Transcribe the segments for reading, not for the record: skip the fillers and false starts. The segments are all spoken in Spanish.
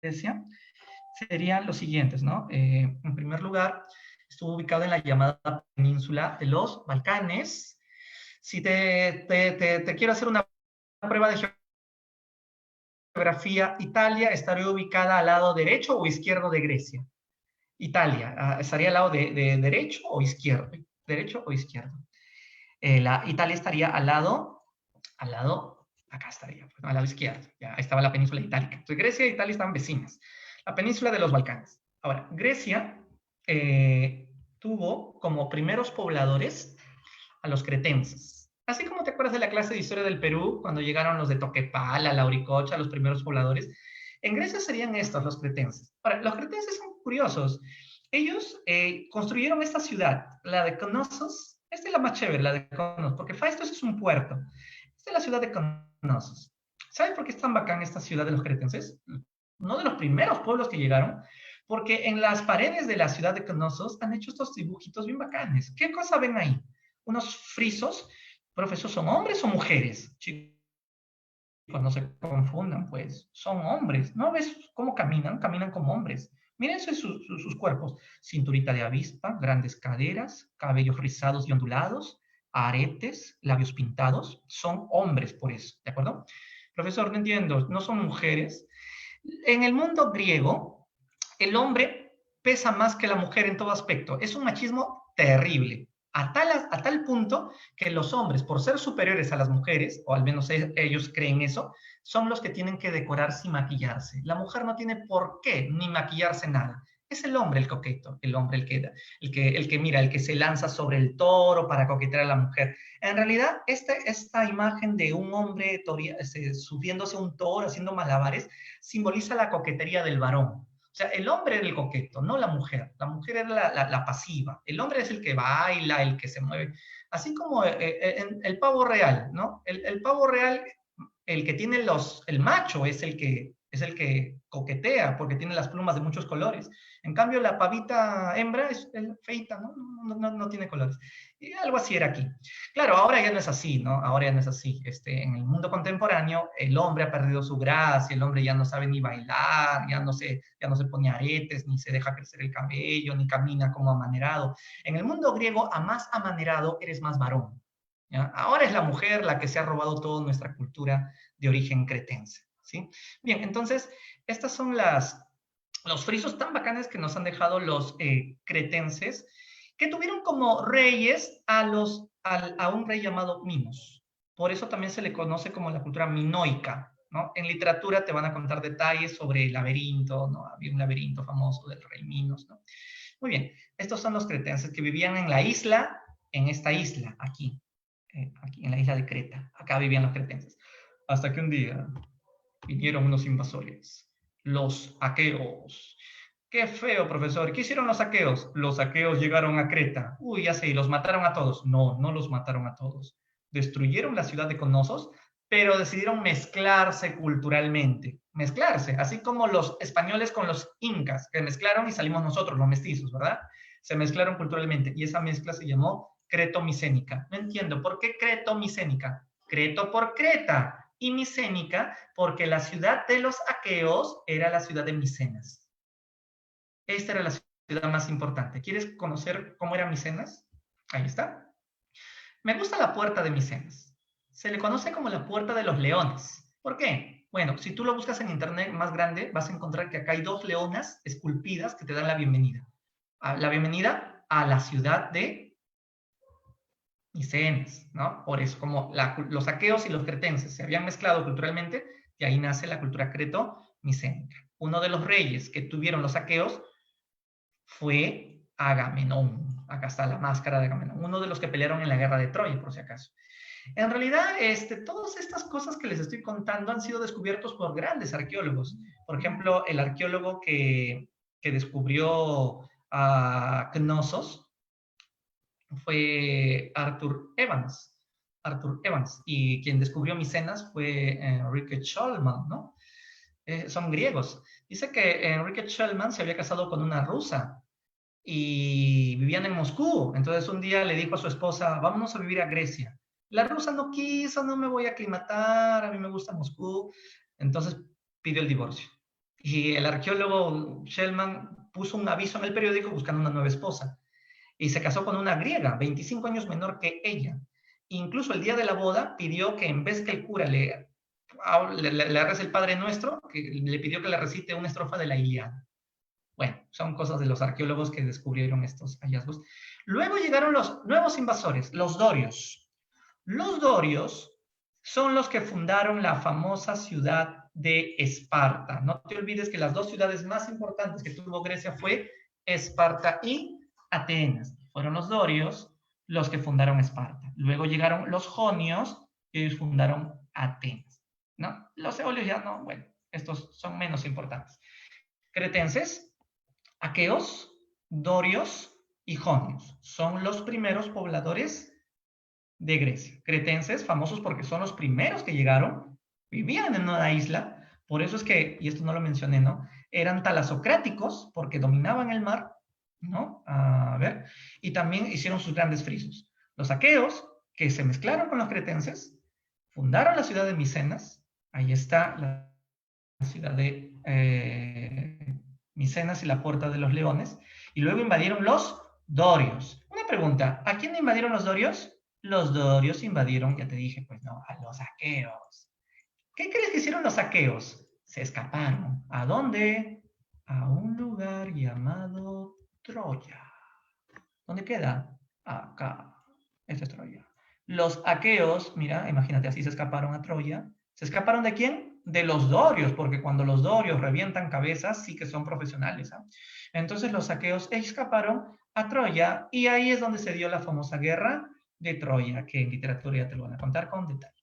Grecia serían los siguientes, ¿no? En primer lugar, estuvo ubicado en la llamada península de los Balcanes. Si te quiero hacer una prueba de geografía, Italia estaría ubicada al lado derecho o izquierdo de Grecia. Italia estaría al lado de derecho o izquierdo. Derecho o izquierdo. Italia estaría acá estaría, pues, al lado izquierdo. Ya, ahí estaba la península itálica. Entonces, Grecia e Italia estaban vecinas. La península de los Balcanes. Ahora, Grecia tuvo como primeros pobladores a los cretenses. Así como te acuerdas de la clase de historia del Perú, cuando llegaron los de Toquepala, Lauricocha, los primeros pobladores, en Grecia serían estos, los cretenses. Ahora, los cretenses son curiosos. Ellos construyeron esta ciudad, la de Knossos. Esta es la más chévere, la de Knossos, porque Faestos es un puerto. Esta es la ciudad de Knossos. ¿Sabes por qué es tan bacán esta ciudad de los cretenses? Uno de los primeros pueblos que llegaron, porque en las paredes de la ciudad de Knossos han hecho estos dibujitos bien bacanes. ¿Qué cosa ven ahí? Unos frisos. ¿Profesor, son hombres o mujeres? Chicos, no se confundan, pues. Son hombres. ¿No ves cómo caminan? Caminan como hombres. Miren sus cuerpos. Cinturita de avispa, grandes caderas, cabellos rizados y ondulados, aretes, labios pintados. Son hombres por eso, ¿de acuerdo? Profesor, no entiendo, no son mujeres. En el mundo griego, el hombre pesa más que la mujer en todo aspecto. Es un machismo terrible. A tal punto que los hombres, por ser superiores a las mujeres, o al menos ellos creen eso, son los que tienen que decorarse y maquillarse. La mujer no tiene por qué ni maquillarse nada. Es el hombre el coqueto, el hombre el que se lanza sobre el toro para coquetear a la mujer. En realidad, esta imagen de un hombre subiéndose a un toro, haciendo malabares, simboliza la coquetería del varón. O sea, el hombre era el coqueto, no la mujer. La mujer era la pasiva. El hombre es el que baila, el que se mueve. Así como el pavo real, ¿no? El pavo real, el que tiene el macho es el que coquetea porque tiene las plumas de muchos colores. En cambio, la pavita hembra es feita, ¿no? No tiene colores. Y algo así era aquí. Claro, ahora ya no es así, ¿no? Ahora ya no es así. En el mundo contemporáneo, el hombre ha perdido su gracia, el hombre ya no sabe ni bailar, ya no se pone aretes, ni se deja crecer el cabello, ni camina como amanerado. En el mundo griego, a más amanerado, eres más varón. ¿Ya? Ahora es la mujer la que se ha robado toda nuestra cultura de origen cretense. ¿Sí? Bien, entonces, estas son los frisos tan bacanes que nos han dejado los cretenses, que tuvieron como reyes a un rey llamado Minos. Por eso también se le conoce como la cultura minoica, ¿no? En literatura te van a contar detalles sobre el laberinto, ¿no? Había un laberinto famoso del rey Minos, ¿no? Muy bien, estos son los cretenses que vivían en la isla, en esta isla, aquí en la isla de Creta. Acá vivían los cretenses. Hasta que un día vinieron unos invasores, los aqueos. Qué feo, profesor. ¿Qué hicieron los aqueos? Los aqueos llegaron a Creta. Uy, ya sé, y los mataron a todos. No, no los mataron a todos. Destruyeron la ciudad de Cnosos, pero decidieron mezclarse culturalmente. Mezclarse, así como los españoles con los incas, que mezclaron y salimos nosotros, los mestizos, ¿verdad? Se mezclaron culturalmente y esa mezcla se llamó cretomicénica. No entiendo, ¿por qué cretomicénica? Creto por Creta y micénica porque la ciudad de los aqueos era la ciudad de Micenas. Esta era la ciudad más importante. ¿Quieres conocer cómo era Micenas? Ahí está. Me gusta la puerta de Micenas. Se le conoce como la puerta de los leones. ¿Por qué? Bueno, si tú lo buscas en internet más grande, vas a encontrar que acá hay dos leonas esculpidas que te dan la bienvenida. La bienvenida a la ciudad de Micenas, ¿no? Por eso, como los aqueos y los cretenses se habían mezclado culturalmente, y ahí nace la cultura creto-micénica. Uno de los reyes que tuvieron los aqueos fue Agamenón. Acá está la máscara de Agamenón, uno de los que pelearon en la guerra de Troya, por si acaso. En realidad, todas estas cosas que les estoy contando han sido descubiertos por grandes arqueólogos. Por ejemplo, el arqueólogo que descubrió a Knossos fue Arthur Evans. Arthur Evans. Y quien descubrió Micenas fue Enrique Scholman, ¿no? Son griegos. Dice que Enrique Scholman se había casado con una rusa y vivían en Moscú. Entonces un día le dijo a su esposa, vámonos a vivir a Grecia. La rusa no quiso, no me voy a aclimatar, a mí me gusta Moscú. Entonces pidió el divorcio. Y el arqueólogo Shellman puso un aviso en el periódico buscando una nueva esposa. Y se casó con una griega, 25 años menor que ella. Incluso el día de la boda pidió que en vez que el cura le rece el Padre Nuestro, que le pidió que le recite una estrofa de la Ilíada. Bueno, son cosas de los arqueólogos que descubrieron estos hallazgos. Luego llegaron los nuevos invasores, los dorios. Los dorios son los que fundaron la famosa ciudad de Esparta. No te olvides que las dos ciudades más importantes que tuvo Grecia fue Esparta y Atenas. Fueron los dorios los que fundaron Esparta. Luego llegaron los jonios y ellos fundaron Atenas. ¿No? Los eolios ya no, bueno, estos son menos importantes. Cretenses, aqueos, dorios y jonios son los primeros pobladores de Grecia. Cretenses, famosos porque son los primeros que llegaron, vivían en una isla, por eso es que, y esto no lo mencioné, ¿no? Eran talasocráticos porque dominaban el mar, ¿no? A ver, y también hicieron sus grandes frisos. Los aqueos, que se mezclaron con los cretenses, fundaron la ciudad de Micenas, ahí está la ciudad de Micenas y la Puerta de los Leones, y luego invadieron los dorios. Una pregunta, ¿a quién invadieron los dorios? Los dorios invadieron, ya te dije, pues no, a los aqueos. ¿Qué crees que hicieron los aqueos? Se escaparon. ¿A dónde? A un lugar llamado Troya. ¿Dónde queda? Acá. Esta es Troya. Los aqueos, mira, imagínate, así se escaparon a Troya. ¿Se escaparon de quién? De los dorios, porque cuando los dorios revientan cabezas, sí que son profesionales. ¿eh? Entonces los aqueos escaparon a Troya y ahí es donde se dio la famosa guerra de Troya, que en literatura ya te lo van a contar con detalle.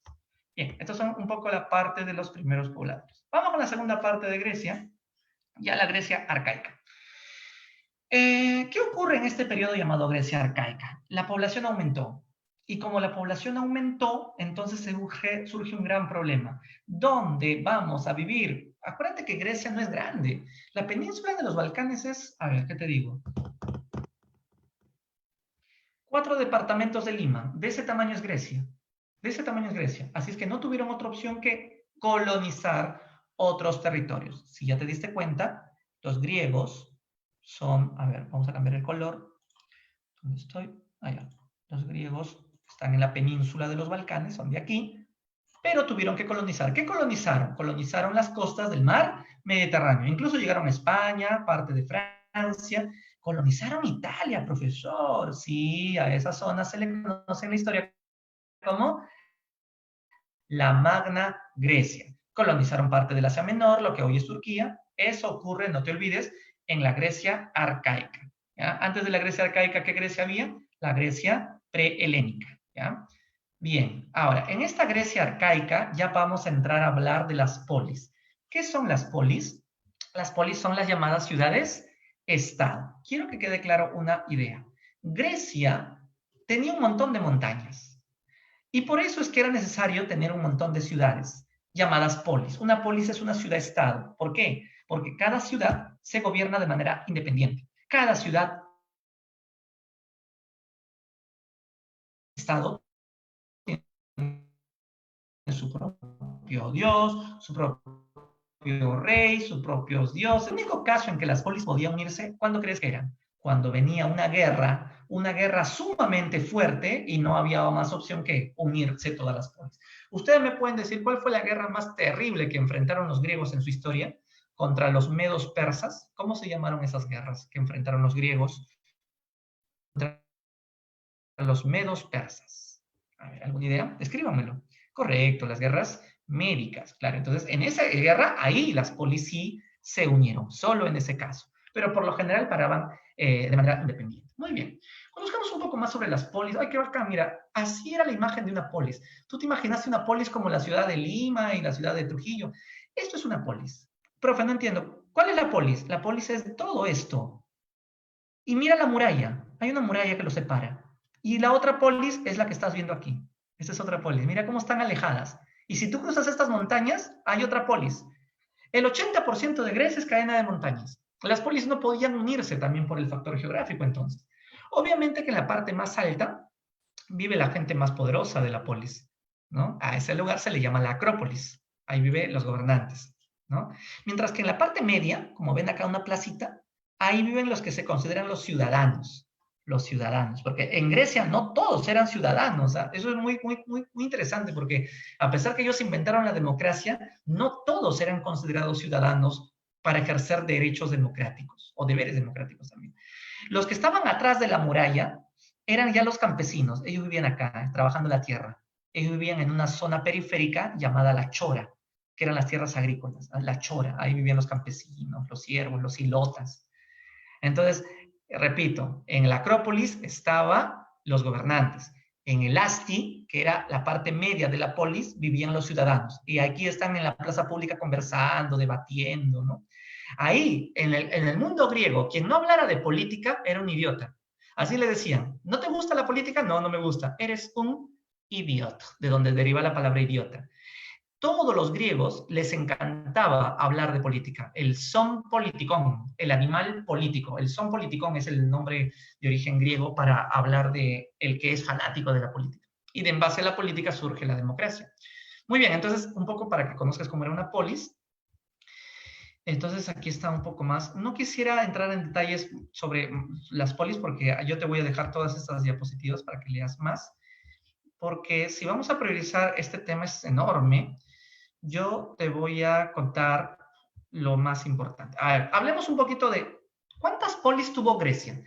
Bien, estos son un poco la parte de los primeros pobladores. Vamos con la segunda parte de Grecia, ya la Grecia arcaica. ¿Qué ocurre en este periodo llamado Grecia arcaica? La población aumentó. Y como la población aumentó, entonces surge un gran problema. ¿Dónde vamos a vivir? Acuérdate que Grecia no es grande. La península de los Balcanes es, a ver, ¿qué te digo? 4 departamentos de Lima. De ese tamaño es Grecia. De ese tamaño es Grecia. Así es que no tuvieron otra opción que colonizar otros territorios. Si ya te diste cuenta, los griegos son, a ver, vamos a cambiar el color. ¿Dónde estoy? Allá. Los griegos están en la península de los Balcanes, son de aquí, pero tuvieron que colonizar. ¿Qué colonizaron? Colonizaron las costas del mar Mediterráneo. Incluso llegaron a España, parte de Francia. Colonizaron Italia, profesor. Sí, a esa zona se le conoce en la historia como la Magna Grecia. Colonizaron parte del Asia Menor, lo que hoy es Turquía. Eso ocurre, no te olvides, en la Grecia arcaica. ¿Ya? Antes de la Grecia arcaica, ¿qué Grecia había? La Grecia prehelénica. ¿Ya? Bien, ahora, en esta Grecia arcaica ya vamos a entrar a hablar de las polis. ¿Qué son las polis? Las polis son las llamadas ciudades-estado. Quiero que quede claro una idea. Grecia tenía un montón de montañas y por eso es que era necesario tener un montón de ciudades llamadas polis. Una polis es una ciudad-estado. ¿Por qué? Porque cada ciudad se gobierna de manera independiente. Cada ciudad-estado tiene su propio dios, su propio rey, sus propios dioses. El único caso en que las polis podían unirse, ¿cuándo crees que eran? Cuando venía una guerra sumamente fuerte y no había más opción que unirse todas las polis. ¿Ustedes me pueden decir cuál fue la guerra más terrible que enfrentaron los griegos en su historia contra los medos persas? ¿Cómo se llamaron esas guerras que enfrentaron los griegos contra los medos persas? A ver, ¿alguna idea? Escríbanmelo. Correcto, las guerras médicas, claro. Entonces, en esa guerra, ahí las polis sí se unieron, solo en ese caso. Pero por lo general paraban de manera independiente. Muy bien. Conozcamos un poco más sobre las polis. Ay, qué bacán, mira, así era la imagen de una polis. Tú te imaginaste una polis como la ciudad de Lima y la ciudad de Trujillo. Esto es una polis. Profe, no entiendo. ¿Cuál es la polis? La polis es todo esto. Y mira la muralla. Hay una muralla que lo separa. Y la otra polis es la que estás viendo aquí. Esta es otra polis. Mira cómo están alejadas. Y si tú cruzas estas montañas, hay otra polis. El 80% de Grecia es cadena de montañas. Las polis no podían unirse también por el factor geográfico entonces. Obviamente que en la parte más alta vive la gente más poderosa de la polis, ¿no? A ese lugar se le llama la Acrópolis. Ahí viven los gobernantes. ¿no? Mientras que en la parte media, como ven acá una placita, ahí viven los que se consideran los ciudadanos, porque en Grecia no todos eran ciudadanos, ¿ah? Eso es muy interesante, porque a pesar que ellos inventaron la democracia, no todos eran considerados ciudadanos para ejercer derechos democráticos o deberes democráticos también. Los que estaban atrás de la muralla eran ya los campesinos, ellos vivían acá, trabajando la tierra. Ellos vivían en una zona periférica llamada La Chora, que eran las tierras agrícolas, La Chora, ahí vivían los campesinos, los siervos, los ilotas. Entonces, repito, en la Acrópolis estaban los gobernantes. En el Asti, que era la parte media de la polis, vivían los ciudadanos. Y aquí están en la plaza pública conversando, debatiendo, ¿no? Ahí, en el mundo griego, quien no hablara de política era un idiota. Así le decían, ¿no te gusta la política? No, no me gusta. Eres un idiota, de donde deriva la palabra idiota. Todos los griegos les encantaba hablar de política. El son politikon, el animal político. El son politikon es el nombre de origen griego para hablar de el que es fanático de la política. Y de en base a la política surge la democracia. Muy bien, entonces un poco para que conozcas cómo era una polis. Entonces aquí está un poco más. No quisiera entrar en detalles sobre las polis porque yo te voy a dejar todas estas diapositivas para que leas más. Porque si vamos a priorizar, este tema es enorme. Yo te voy a contar lo más importante. A ver, hablemos un poquito de ¿cuántas polis tuvo Grecia?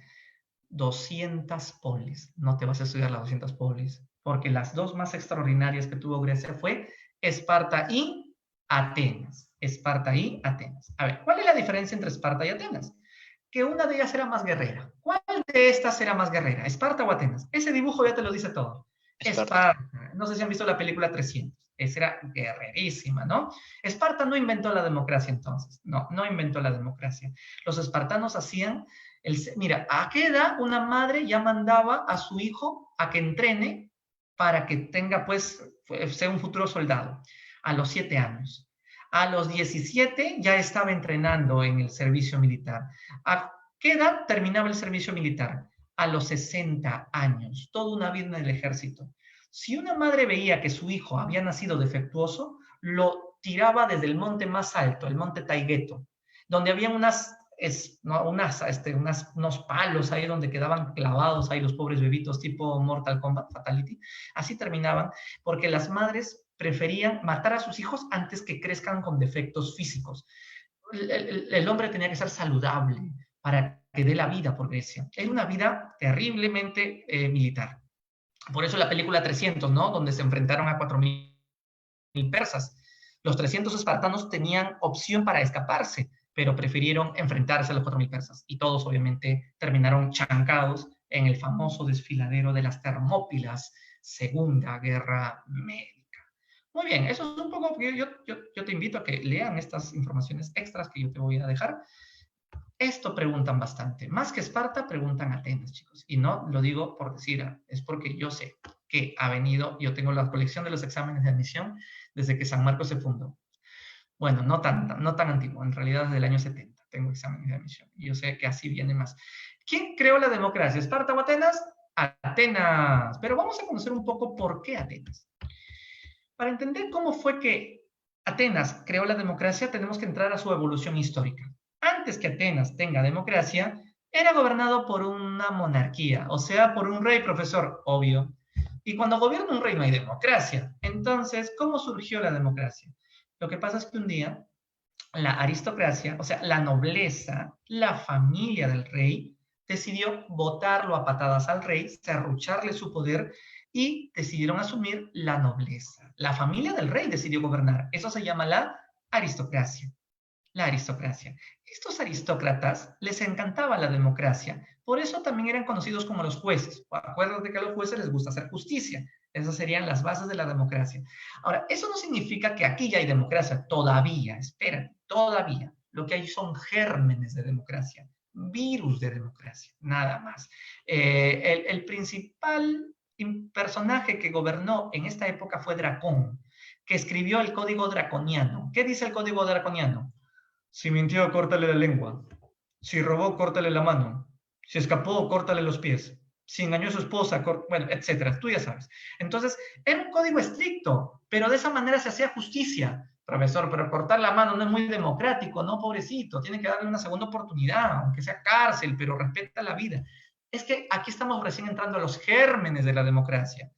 200 polis. No te vas a estudiar las 200 polis, porque las dos más extraordinarias que tuvo Grecia fue Esparta y Atenas. Esparta y Atenas. A ver, ¿cuál es la diferencia entre Esparta y Atenas? Que una de ellas era más guerrera. ¿Cuál de estas era más guerrera? ¿Esparta o Atenas? Ese dibujo ya te lo dice todo. Esparta. No sé si han visto la película 300. Esa era guerrerísima, ¿no? Esparta no inventó la democracia entonces. No, no inventó la democracia. Los espartanos hacían... mira, ¿a qué edad una madre ya mandaba a su hijo a que entrene para que tenga, pues, sea un futuro soldado? A los 7 años. A los 17 ya estaba entrenando en el servicio militar. ¿A qué edad terminaba el servicio militar? A los 60 años, toda una vida en el ejército. Si una madre veía que su hijo había nacido defectuoso, lo tiraba desde el monte más alto, el monte Taygeto, donde había unos palos ahí donde quedaban clavados ahí los pobres bebitos tipo Mortal Kombat, Fatality. Así terminaban, porque las madres preferían matar a sus hijos antes que crezcan con defectos físicos. El hombre tenía que ser saludable para que dé la vida por Grecia. Era una vida terriblemente militar. Por eso la película 300, ¿no? Donde se enfrentaron a 4.000 persas. Los 300 espartanos tenían opción para escaparse, pero prefirieron enfrentarse a los 4.000 persas. Y todos, obviamente, terminaron chancados en el famoso desfiladero de las Termópilas, Segunda Guerra Médica. Muy bien, eso es un poco, yo te invito a que lean estas informaciones extras que yo te voy a dejar. Esto preguntan bastante. Más que Esparta, preguntan Atenas, chicos. Y no lo digo por decir, es porque yo sé que ha venido, yo tengo la colección de los exámenes de admisión desde que San Marcos se fundó. Bueno, no tan antiguo, en realidad desde el año 70 tengo exámenes de admisión. Y yo sé que así viene más. ¿Quién creó la democracia? ¿Esparta o Atenas? Atenas. Pero vamos a conocer un poco por qué Atenas. Para entender cómo fue que Atenas creó la democracia, tenemos que entrar a su evolución histórica. Antes que Atenas tenga democracia, era gobernado por una monarquía, o sea, por un rey, profesor, obvio. Y cuando gobierna un rey no hay democracia. Entonces, ¿cómo surgió la democracia? Lo que pasa es que un día la aristocracia, o sea, la nobleza, la familia del rey, decidió botarlo a patadas al rey, serrucharle su poder y decidieron asumir la nobleza. La familia del rey decidió gobernar. Eso se llama la aristocracia. La aristocracia. Estos aristócratas les encantaba la democracia, por eso también eran conocidos como los jueces. Acuérdate que a los jueces les gusta hacer justicia. Esas serían las bases de la democracia. Ahora, eso no significa que aquí ya hay democracia, todavía, espérate, todavía. Lo que hay son gérmenes de democracia, virus de democracia, nada más. El principal personaje que gobernó en esta época fue Dracón, que escribió el Código Draconiano. ¿Qué dice el Código Draconiano? Si mintió, córtale la lengua. Si robó, córtale la mano. Si escapó, córtale los pies. Si engañó a su esposa, bueno, etcétera. Tú ya sabes. Entonces, era un código estricto, pero de esa manera se hacía justicia. Profesor, pero cortar la mano no es muy democrático, ¿no? Pobrecito, tiene que darle una segunda oportunidad, aunque sea cárcel, pero respeta la vida. Es que aquí estamos recién entrando a los gérmenes de la democracia.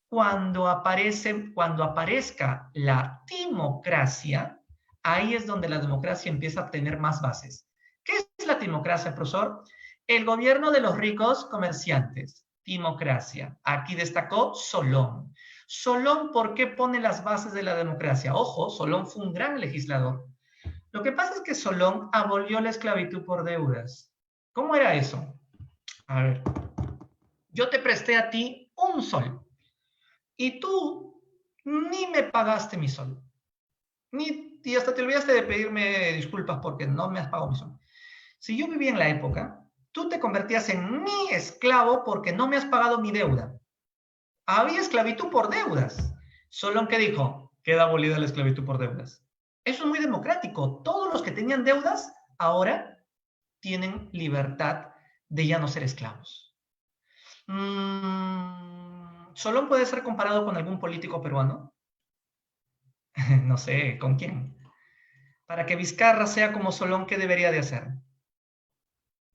Cuando aparezca la timocracia, ahí es donde la democracia empieza a tener más bases. ¿Qué es la timocracia, profesor? El gobierno de los ricos comerciantes. Timocracia. Aquí destacó Solón. Solón, ¿por qué pone las bases de la democracia? Ojo, Solón fue un gran legislador. Lo que pasa es que Solón abolió la esclavitud por deudas. ¿Cómo era eso? A ver, yo te presté a ti un sol y tú ni me pagaste mi sol. Y hasta te olvidaste de pedirme disculpas porque no me has pagado mi sol. Si yo vivía en la época, tú te convertías en mi esclavo porque no me has pagado mi deuda. Había esclavitud por deudas. Solón, ¿qué dijo? Queda abolida la esclavitud por deudas. Eso es muy democrático. Todos los que tenían deudas ahora tienen libertad de ya no ser esclavos. ¿Solón puede ser comparado con algún político peruano? No sé, ¿con quién? Para que Vizcarra sea como Solón, ¿qué debería de hacer?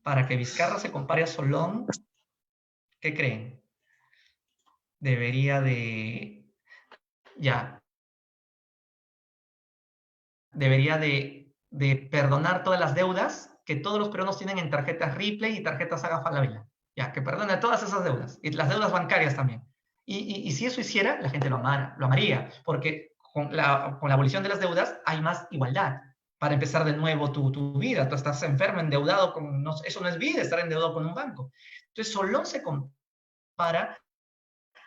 Para que Vizcarra se compare a Solón, ¿qué creen? Debería ya, debería de perdonar todas las deudas que todos los peruanos tienen en tarjetas Ripley y tarjetas Saga Falabella. Ya, que perdone todas esas deudas, y las deudas bancarias también. Y si eso hiciera, la gente lo amaría, porque con la abolición de las deudas hay más igualdad para empezar de nuevo tu vida. Tú estás enfermo, endeudado, eso no es vida, estar endeudado con un banco. Entonces, Solón se compara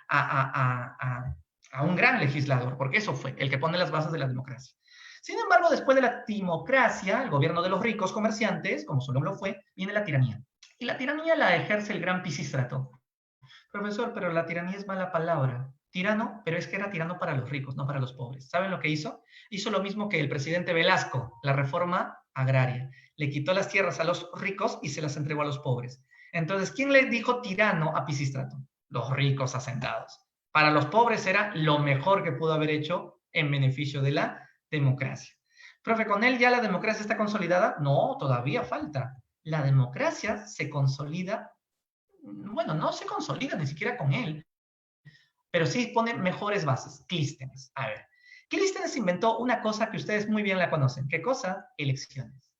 a un gran legislador, porque eso fue el que pone las bases de la democracia. Sin embargo, después de la timocracia, el gobierno de los ricos comerciantes, como Solón lo fue, viene la tiranía. Y la tiranía la ejerce el gran Pisístrato. Profesor, pero la tiranía es mala palabra. Tirano, pero es que era tirano para los ricos, no para los pobres. ¿Saben lo que hizo? Hizo lo mismo que el presidente Velasco, la reforma agraria. Le quitó las tierras a los ricos y se las entregó a los pobres. Entonces, ¿quién le dijo tirano a Pisístrato? Los ricos hacentados. Para los pobres era lo mejor que pudo haber hecho en beneficio de la democracia. Profe, ¿con él ya la democracia está consolidada? No, todavía falta. La democracia se consolida, bueno, no se consolida ni siquiera con él, pero sí pone mejores bases. Clístenes. A ver, Clístenes inventó una cosa que ustedes muy bien la conocen. ¿Qué cosa? Elecciones.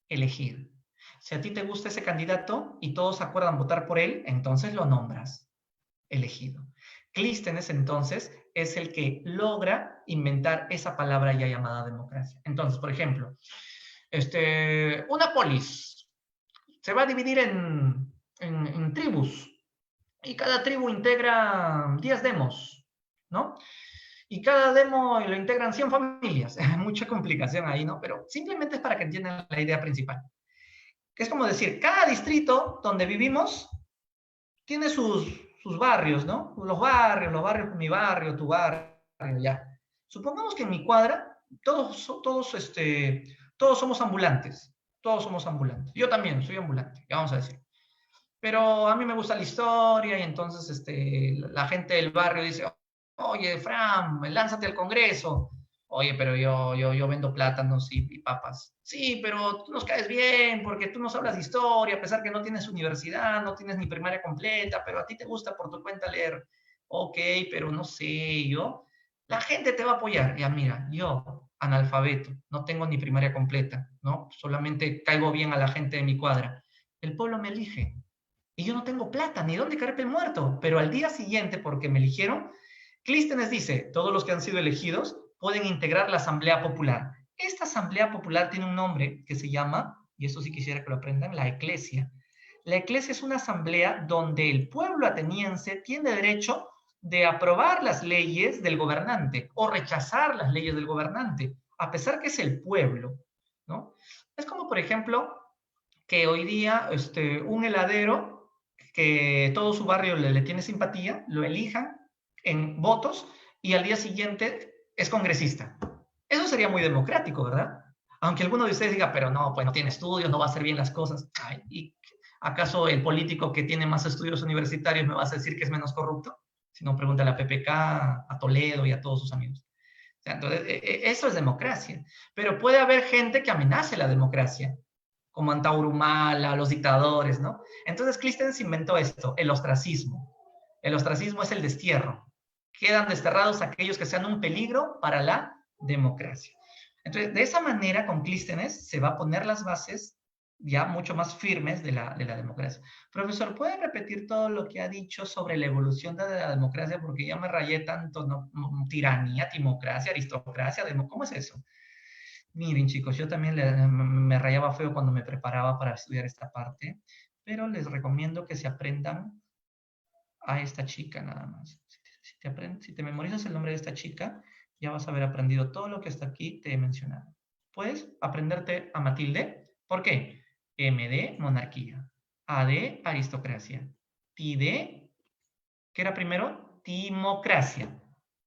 Elegir. Si a ti te gusta ese candidato y todos acuerdan votar por él, entonces lo nombras elegido. Clístenes, entonces, es el que logra inventar esa palabra ya llamada democracia. Entonces, por ejemplo, una polis se va a dividir en tribus y cada tribu integra 10 demos, ¿no? Y cada demo lo integran 100 familias. Mucha complicación ahí, ¿no? Pero simplemente es para que entiendan la idea principal. Que es como decir, cada distrito donde vivimos tiene sus barrios, ¿no? Los barrios, mi barrio, tu barrio, ya. Supongamos que en mi cuadra todos somos ambulantes. Todos somos ambulantes. Yo también soy ambulante, ya vamos a decir. Pero a mí me gusta la historia y entonces la gente del barrio dice, oye, Fran, lánzate al Congreso. Oye, pero yo vendo plátanos y papas. Sí, pero tú nos caes bien porque tú nos hablas de historia, a pesar que no tienes universidad, no tienes ni primaria completa, pero a ti te gusta por tu cuenta leer. Ok, pero no sé, la gente te va a apoyar. Ya mira, yo, analfabeto, no tengo ni primaria completa, ¿no? Solamente caigo bien a la gente de mi cuadra. El pueblo me elige y yo no tengo plata, ni dónde caerme muerto. Pero al día siguiente, porque me eligieron, Clístenes dice, todos los que han sido elegidos pueden integrar la Asamblea Popular. Esta Asamblea Popular tiene un nombre que se llama, y eso sí quisiera que lo aprendan, la Eclesia. La Eclesia es una asamblea donde el pueblo ateniense tiene derecho de aprobar las leyes del gobernante o rechazar las leyes del gobernante, a pesar que es el pueblo, ¿no? Es como, por ejemplo, que hoy día un heladero que todo su barrio le tiene simpatía, lo elijan en votos y al día siguiente es congresista. Eso sería muy democrático, ¿verdad? Aunque alguno de ustedes diga, pero no, pues no tiene estudios, no va a hacer bien las cosas. Ay, ¿y acaso el político que tiene más estudios universitarios me vas a decir que es menos corrupto? Si no, pregúntale a PPK, a Toledo y a todos sus amigos. O sea, entonces, eso es democracia. Pero puede haber gente que amenace la democracia, como Antaurumala, los dictadores, ¿no? Entonces Clístenes inventó esto, el ostracismo. El ostracismo es el destierro. Quedan desterrados aquellos que sean un peligro para la democracia. Entonces, de esa manera, con Clístenes se va a poner las bases ya mucho más firmes de la democracia. Profesor, ¿puede repetir todo lo que ha dicho sobre la evolución de la democracia? Porque ya me rayé tanto, ¿no? Tiranía, timocracia, aristocracia, ¿cómo es eso? Miren, chicos, yo también me rayaba feo cuando me preparaba para estudiar esta parte, pero les recomiendo que se aprendan a esta chica nada más. Si te memorizas el nombre de esta chica, ya vas a haber aprendido todo lo que hasta aquí te he mencionado. Puedes aprenderte a Matilde. ¿Por qué? M de monarquía, A de aristocracia, T de, ¿qué era primero? Timocracia.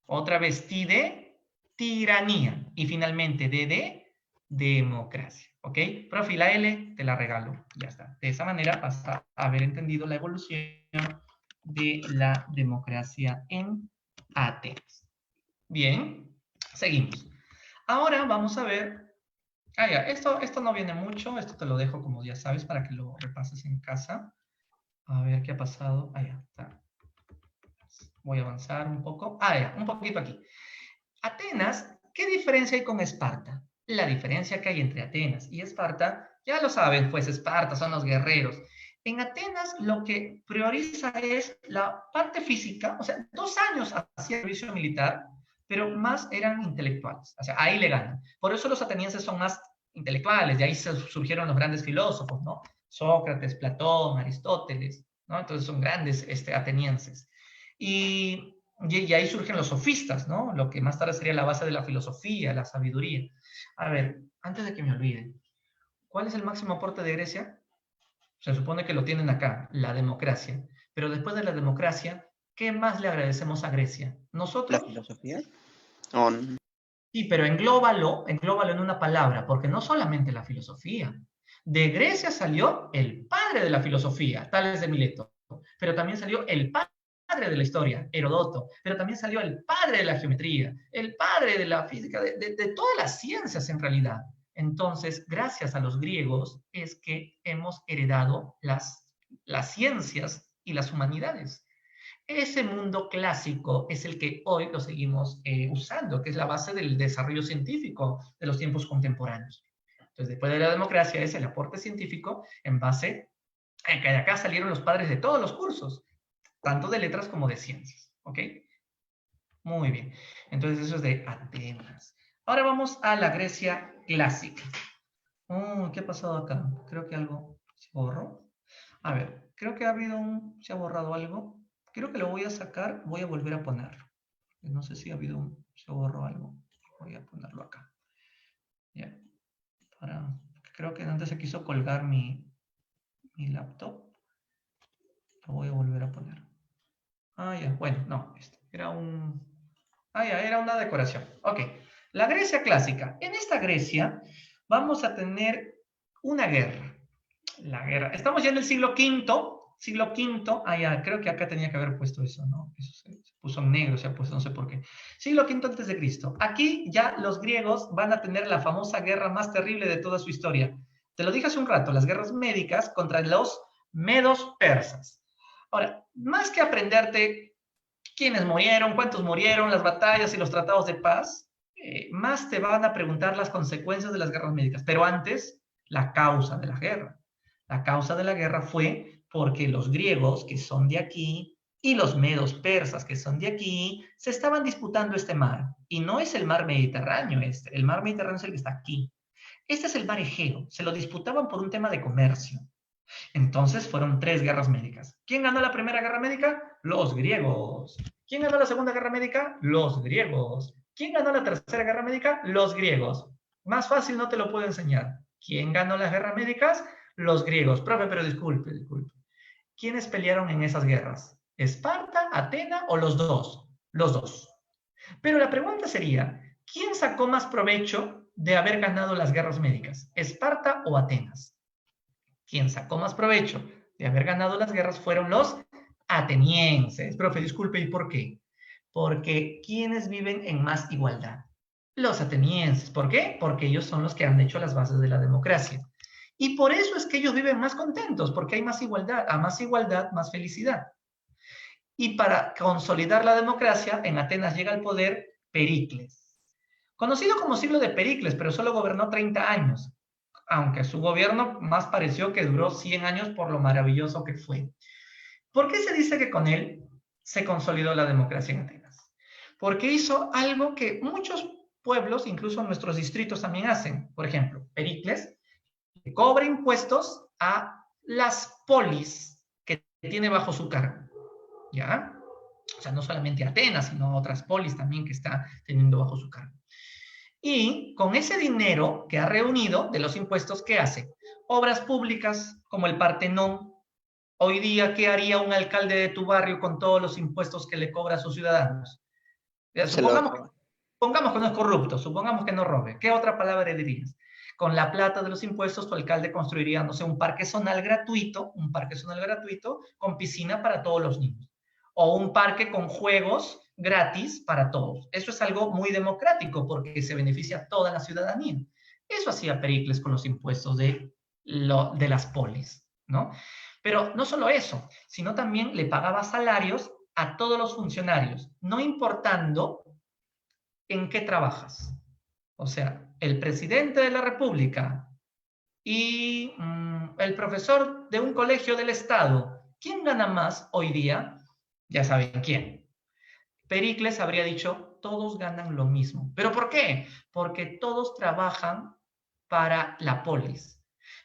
Otra vez T de tiranía. Y finalmente D de democracia. ¿Ok? Profe, la L te la regalo. Ya está. De esa manera vas a haber entendido la evolución de la democracia en Atenas. Bien, seguimos. Ahora vamos a ver. Ya, esto no viene mucho, esto te lo dejo como ya sabes para que lo repases en casa. A ver qué ha pasado. Ya, está. Voy a avanzar un poco. Ya, un poquito aquí. Atenas, ¿qué diferencia hay con Esparta? La diferencia que hay entre Atenas y Esparta, ya lo saben, pues Esparta son los guerreros. En Atenas lo que prioriza es la parte física, o sea, 2 años hacía servicio militar, pero más eran intelectuales, o sea, ahí le ganan. Por eso los atenienses son más intelectuales, de ahí surgieron los grandes filósofos, ¿no? Sócrates, Platón, Aristóteles, ¿no? Entonces son grandes atenienses. Y ahí surgen los sofistas, ¿no? Lo que más tarde sería la base de la filosofía, la sabiduría. A ver, antes de que me olvide, ¿cuál es el máximo aporte de Grecia? Se supone que lo tienen acá, la democracia. Pero después de la democracia, ¿qué más le agradecemos a Grecia? ¿La ¿Nosotros? filosofía? Sí, pero englóbalo en una palabra, porque no solamente la filosofía. De Grecia salió el padre de la filosofía, Tales de Mileto, pero también salió el padre de la historia, Herodoto, pero también salió el padre de la geometría, el padre de la física, de todas las ciencias en realidad. Entonces, gracias a los griegos es que hemos heredado las ciencias y las humanidades. Ese mundo clásico es el que hoy lo seguimos usando, que es la base del desarrollo científico de los tiempos contemporáneos. Entonces, después de la democracia es el aporte científico en base a que de acá salieron los padres de todos los cursos, tanto de letras como de ciencias. ¿Ok? Muy bien. Entonces, eso es de Atenas. Ahora vamos a la Grecia clásica. ¿Qué ha pasado acá? Creo que algo se borró. A ver, creo que se ha borrado algo. Creo que lo voy a sacar, voy a volver a ponerlo. No sé si se borró algo. Voy a ponerlo acá. Ya, creo que antes se quiso colgar mi laptop. Lo voy a volver a poner. Ya, bueno, no, era una decoración. Ok, la Grecia clásica. En esta Grecia vamos a tener una guerra. La guerra. Estamos ya en el siglo V. Siglo V. Ya, creo que acá tenía que haber puesto eso, ¿no? Eso se puso en negro, se ha puesto, no sé por qué. Siglo V antes de Cristo. Aquí ya los griegos van a tener la famosa guerra más terrible de toda su historia. Te lo dije hace un rato, las guerras médicas contra los medos persas. Ahora, más que aprenderte quiénes murieron, cuántos murieron, las batallas y los tratados de paz, más te van a preguntar las consecuencias de las guerras médicas. Pero antes, la causa de la guerra. La causa de la guerra fue porque los griegos, que son de aquí, y los medos persas, que son de aquí, se estaban disputando este mar. Y no es el mar Mediterráneo el mar Mediterráneo es el que está aquí. Este es el mar Egeo. Se lo disputaban por un tema de comercio. Entonces fueron 3 guerras médicas. ¿Quién ganó la primera guerra médica? Los griegos. ¿Quién ganó la segunda guerra médica? Los griegos. ¿Quién ganó la tercera guerra médica? Los griegos. Más fácil no te lo puedo enseñar. ¿Quién ganó las guerras médicas? Los griegos. Profe, pero disculpe. ¿Quiénes pelearon en esas guerras? ¿Esparta, Atena o los dos? Los dos. Pero la pregunta sería, ¿quién sacó más provecho de haber ganado las guerras médicas? ¿Esparta o Atenas? Quien sacó más provecho de haber ganado las guerras fueron los atenienses. Profe, disculpe, ¿y por qué? Porque ¿quiénes viven en más igualdad? Los atenienses. ¿Por qué? Porque ellos son los que han hecho las bases de la democracia. Y por eso es que ellos viven más contentos, porque hay más igualdad. A más igualdad, más felicidad. Y para consolidar la democracia, en Atenas llega al poder Pericles. Conocido como siglo de Pericles, pero solo gobernó 30 años, aunque su gobierno más pareció que duró 100 años por lo maravilloso que fue. ¿Por qué se dice que con él se consolidó la democracia en Atenas? Porque hizo algo que muchos pueblos, incluso nuestros distritos, también hacen. Por ejemplo, Pericles cobra impuestos a las polis que tiene bajo su cargo. ¿Ya? O sea, no solamente Atenas, sino otras polis también que está teniendo bajo su cargo. Y con ese dinero que ha reunido de los impuestos, ¿qué hace? Obras públicas como el Partenón. Hoy día, ¿qué haría un alcalde de tu barrio con todos los impuestos que le cobra a sus ciudadanos? Se lo Supongamos que, acaba. supongamos que no es corrupto, supongamos que no robe. ¿Qué otra palabra le dirías? Con la plata de los impuestos, tu alcalde construiría, no sé, un parque zonal gratuito con piscina para todos los niños. O un parque con juegos gratis para todos. Eso es algo muy democrático porque se beneficia a toda la ciudadanía. Eso hacía Pericles con los impuestos de las polis, ¿no? Pero no solo eso, sino también le pagaba salarios a todos los funcionarios, no importando en qué trabajas. O sea, el presidente de la República y el profesor de un colegio del Estado, ¿quién gana más hoy día? Ya saben quién. Pericles habría dicho, todos ganan lo mismo. ¿Pero por qué? Porque todos trabajan para la polis.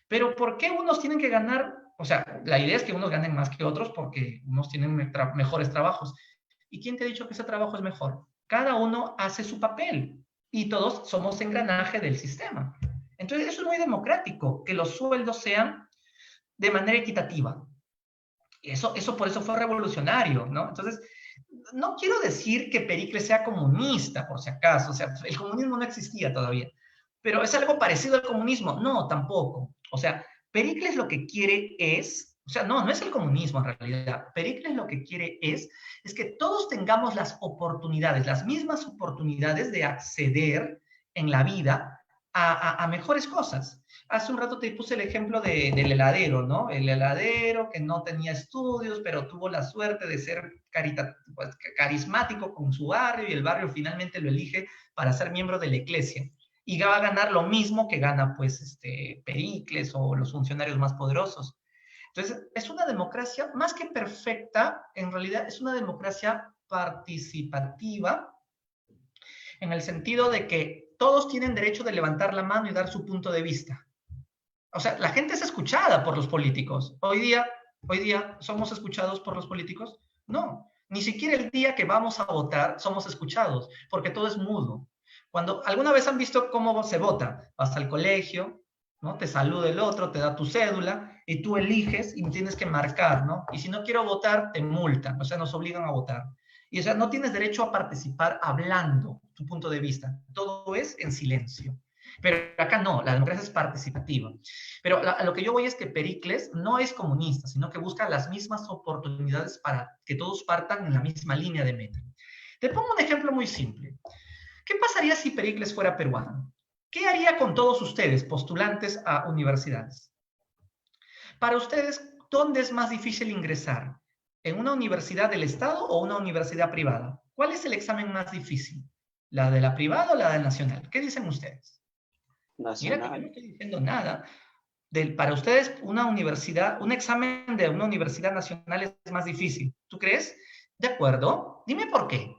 Pero ¿por qué unos tienen que ganar? O sea, la idea es que unos ganen más que otros porque unos tienen mejores trabajos. ¿Y quién te ha dicho que ese trabajo es mejor? Cada uno hace su papel y todos somos engranaje del sistema. Entonces, eso es muy democrático, que los sueldos sean de manera equitativa. Eso por eso fue revolucionario, ¿no? Entonces, no quiero decir que Pericles sea comunista, por si acaso, o sea, el comunismo no existía todavía, pero es algo parecido al comunismo. No, tampoco. O sea, Pericles lo que quiere es, o sea, no es el comunismo en realidad. Pericles lo que quiere es que todos tengamos las oportunidades, las mismas oportunidades de acceder en la vida a mejores cosas. Hace un rato te puse el ejemplo del heladero, ¿no? El heladero que no tenía estudios, pero tuvo la suerte de ser pues, carismático con su barrio y el barrio finalmente lo elige para ser miembro de la iglesia. Y va a ganar lo mismo que gana, pues, Pericles o los funcionarios más poderosos. Entonces, es una democracia más que perfecta, en realidad es una democracia participativa en el sentido de que todos tienen derecho de levantar la mano y dar su punto de vista. O sea, la gente es escuchada por los políticos. Hoy día, ¿somos escuchados por los políticos? No, ni siquiera el día que vamos a votar somos escuchados, porque todo es mudo. Cuando alguna vez han visto cómo se vota, vas al colegio, ¿no? Te saluda el otro, te da tu cédula y tú eliges y tienes que marcar, ¿no? Y si no quiero votar, te multan, o sea, nos obligan a votar. Y o sea, no tienes derecho a participar hablando tu punto de vista. Todo es en silencio. Pero acá no, la democracia es participativa. Pero a lo que yo voy es que Pericles no es comunista, sino que busca las mismas oportunidades para que todos partan en la misma línea de meta. Te pongo un ejemplo muy simple. ¿Qué pasaría si Pericles fuera peruano? ¿Qué haría con todos ustedes, postulantes a universidades? Para ustedes, ¿dónde es más difícil ingresar? ¿En una universidad del Estado o una universidad privada? ¿Cuál es el examen más difícil? ¿La de la privada o la de nacional? ¿Qué dicen ustedes? Mira que yo no Nacional. estoy diciendo nada. Para ustedes, una universidad, un examen de una universidad nacional es más difícil. ¿Tú crees? De acuerdo. Dime por qué.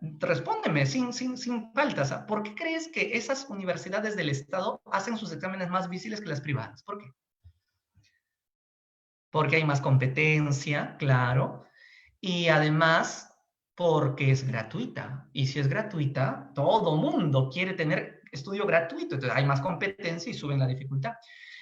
Respóndeme sin faltas. ¿Por qué crees que esas universidades del Estado hacen sus exámenes más difíciles que las privadas? ¿Por qué? Porque hay más competencia, claro. Y además, porque es gratuita. Y si es gratuita, todo mundo quiere tener estudio gratuito. Entonces hay más competencia y suben la dificultad.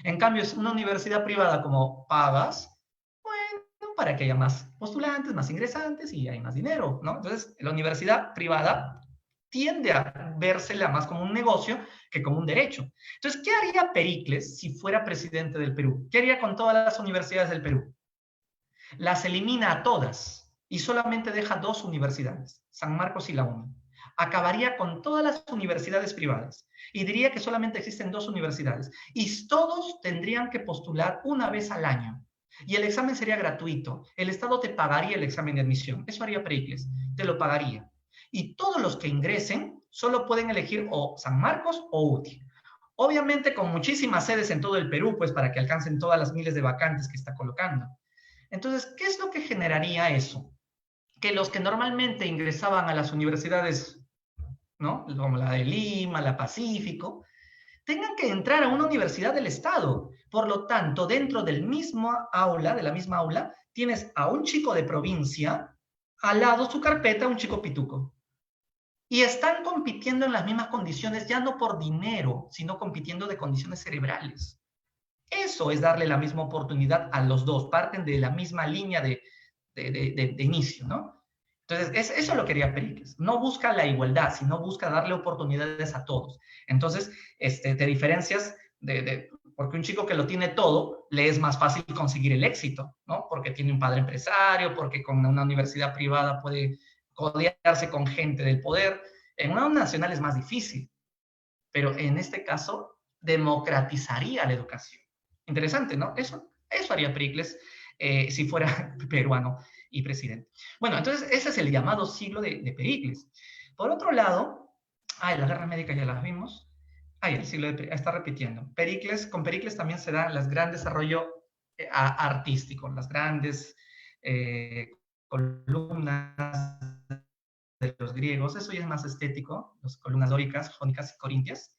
En cambio, es una universidad privada como pagas, bueno, para que haya más postulantes, más ingresantes y hay más dinero, ¿no? Entonces, la universidad privada tiende a vérsela más como un negocio que como un derecho. Entonces, ¿qué haría Pericles si fuera presidente del Perú? ¿Qué haría con todas las universidades del Perú? Las elimina a todas y solamente deja dos universidades, San Marcos y la UNI. acabaría con todas las universidades privadas y diría que solamente existen 2 universidades y todos tendrían que postular una vez al año. Y el examen sería gratuito. El Estado te pagaría el examen de admisión. Eso haría Pericles, te lo pagaría. Y todos los que ingresen solo pueden elegir o San Marcos o UTI. Obviamente con muchísimas sedes en todo el Perú, pues para que alcancen todas las miles de vacantes que está colocando. Entonces, ¿qué es lo que generaría eso? Que los que normalmente ingresaban a las universidades, ¿no? Como la de Lima, la Pacífico, tengan que entrar a una universidad del Estado. Por lo tanto, dentro del mismo aula, de la misma aula, tienes a un chico de provincia, al lado su carpeta, un chico pituco. Y están compitiendo en las mismas condiciones, ya no por dinero, sino compitiendo de condiciones cerebrales. Eso es darle la misma oportunidad a los dos, parten de la misma línea de inicio, ¿no? Entonces, eso lo quería Pericles. No busca la igualdad, sino busca darle oportunidades a todos. Entonces, te diferencias porque un chico que lo tiene todo, le es más fácil conseguir el éxito, ¿no? Porque tiene un padre empresario, porque con una universidad privada puede codearse con gente del poder. En una nacional es más difícil, pero en este caso democratizaría la educación. Interesante, ¿no? Eso haría Pericles si fuera peruano y presidente. Bueno, entonces ese es el llamado siglo de Pericles. Por otro lado, la guerra médica ya las vimos. El siglo está repitiendo. Con Pericles también se da el gran desarrollo artístico, las grandes columnas de los griegos, eso ya es más estético, las columnas dóricas, jónicas y corintias,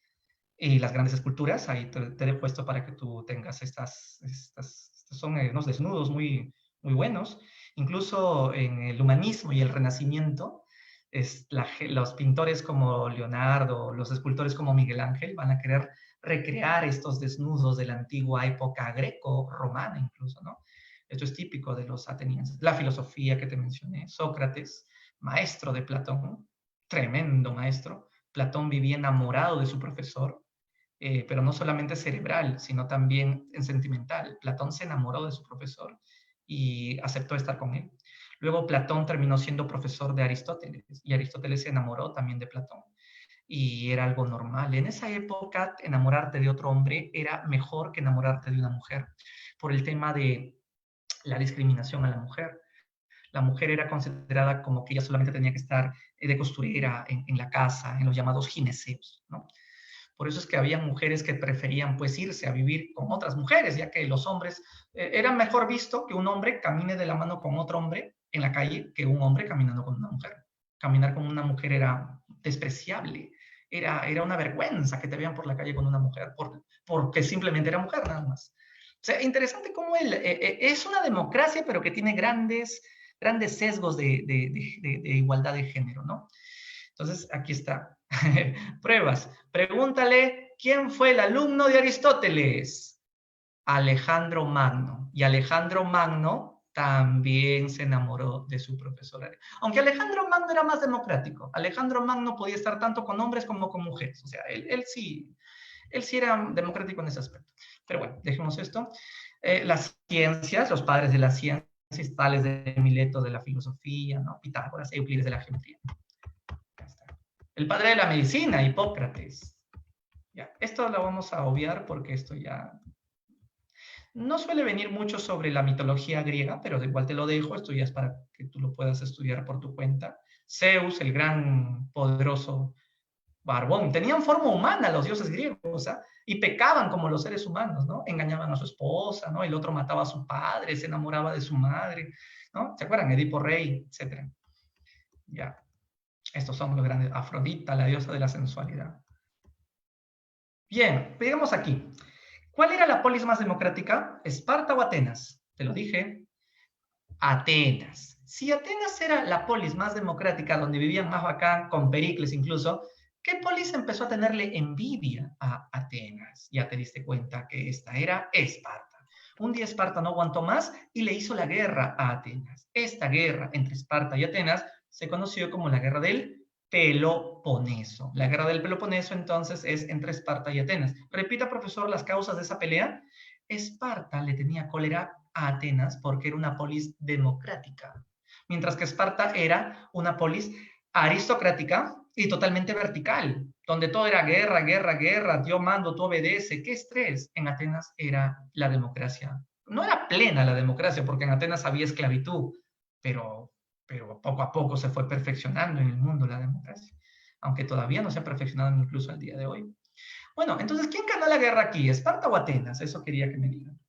y las grandes esculturas, ahí te he puesto para que tú tengas estos son unos desnudos muy, muy buenos, incluso en el humanismo y el renacimiento, los pintores como Leonardo, los escultores como Miguel Ángel van a querer recrear estos desnudos de la antigua época greco-romana incluso, ¿no? Esto es típico de los atenienses. La filosofía que te mencioné, Sócrates, maestro de Platón, tremendo maestro. Platón vivía enamorado de su profesor, pero no solamente cerebral, sino también en sentimental. Platón se enamoró de su profesor y aceptó estar con él. Luego Platón terminó siendo profesor de Aristóteles y Aristóteles se enamoró también de Platón y era algo normal. En esa época, enamorarte de otro hombre era mejor que enamorarte de una mujer por el tema de la discriminación a la mujer. La mujer era considerada como que ella solamente tenía que estar de costurera en la casa, en los llamados gineseos, ¿no? Por eso es que había mujeres que preferían pues irse a vivir con otras mujeres, ya que los hombres, era mejor visto que un hombre camine de la mano con otro hombre en la calle que un hombre caminando con una mujer. Caminar con una mujer era despreciable, era una vergüenza que te vean por la calle con una mujer, porque simplemente era mujer nada más. O sea, interesante cómo es una democracia, pero que tiene grandes sesgos de igualdad de género, ¿no? Entonces, aquí está. Pruebas. Pregúntale, ¿quién fue el alumno de Aristóteles? Alejandro Magno. Y Alejandro Magno también se enamoró de su profesora. Aunque Alejandro Magno era más democrático. Alejandro Magno podía estar tanto con hombres como con mujeres. O sea, él sí era democrático en ese aspecto. Pero bueno, dejemos esto. Las ciencias, los padres de las ciencias, tales de Mileto de la filosofía, ¿no? Pitágoras, Euclides de la geometría. El padre de la medicina, Hipócrates. Ya, esto lo vamos a obviar porque esto ya no suele venir mucho sobre la mitología griega, pero igual te lo dejo, esto ya es para que tú lo puedas estudiar por tu cuenta. Zeus, el gran poderoso barbón, tenían forma humana los dioses griegos, ¿eh? Y pecaban como los seres humanos, ¿no? Engañaban a su esposa, ¿no? El otro mataba a su padre, se enamoraba de su madre, ¿no? ¿Se acuerdan? Edipo Rey, etcétera. Ya. Estos son los grandes. Afrodita, la diosa de la sensualidad. Bien, digamos aquí. ¿Cuál era la polis más democrática? ¿Esparta o Atenas? Te lo dije. Atenas. Si Atenas era la polis más democrática, donde vivían más bacán, con Pericles incluso, ¿qué polis empezó a tenerle envidia a Atenas? Ya te diste cuenta que esta era Esparta. Un día Esparta no aguantó más y le hizo la guerra a Atenas. Esta guerra entre Esparta y Atenas se conoció como la guerra del Peloponeso. La guerra del Peloponeso entonces es entre Esparta y Atenas. Repita, profesor, las causas de esa pelea. Esparta le tenía cólera a Atenas porque era una polis democrática, mientras que Esparta era una polis aristocrática y totalmente vertical, donde todo era guerra, guerra, guerra, yo mando, tú obedece. ¿Qué estrés? En Atenas era la democracia. No era plena la democracia, porque en Atenas había esclavitud, pero, pero poco a poco se fue perfeccionando en el mundo la democracia, aunque todavía no se ha perfeccionado incluso al día de hoy. Bueno, entonces, ¿quién ganó la guerra aquí? ¿Esparta o Atenas? Eso quería que me digan.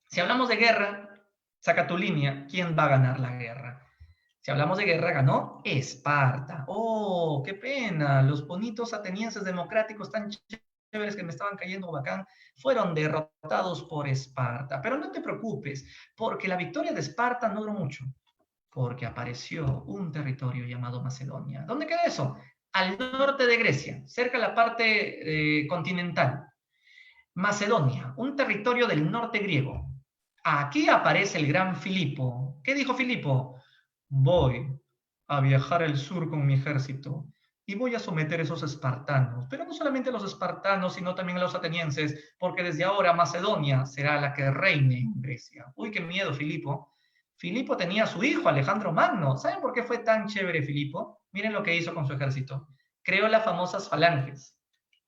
Si hablamos de guerra, saca tu línea, ¿quién va a ganar la guerra? Si hablamos de guerra, ganó Esparta. ¡Oh, qué pena! Los bonitos atenienses democráticos tan chéveres que me estaban cayendo bacán, fueron derrotados por Esparta. Pero no te preocupes, porque la victoria de Esparta no duró mucho, porque apareció un territorio llamado Macedonia. ¿Dónde queda eso? Al norte de Grecia, cerca de la parte continental. Macedonia, un territorio del norte griego. Aquí aparece el gran Filipo. ¿Qué dijo Filipo? Voy a viajar al sur con mi ejército y voy a someter a esos espartanos, pero no solamente a los espartanos, sino también a los atenienses, porque desde ahora Macedonia será la que reine en Grecia. Uy, qué miedo, Filipo. Filipo tenía a su hijo, Alejandro Magno. ¿Saben por qué fue tan chévere Filipo? Miren lo que hizo con su ejército. Creó las famosas falanges,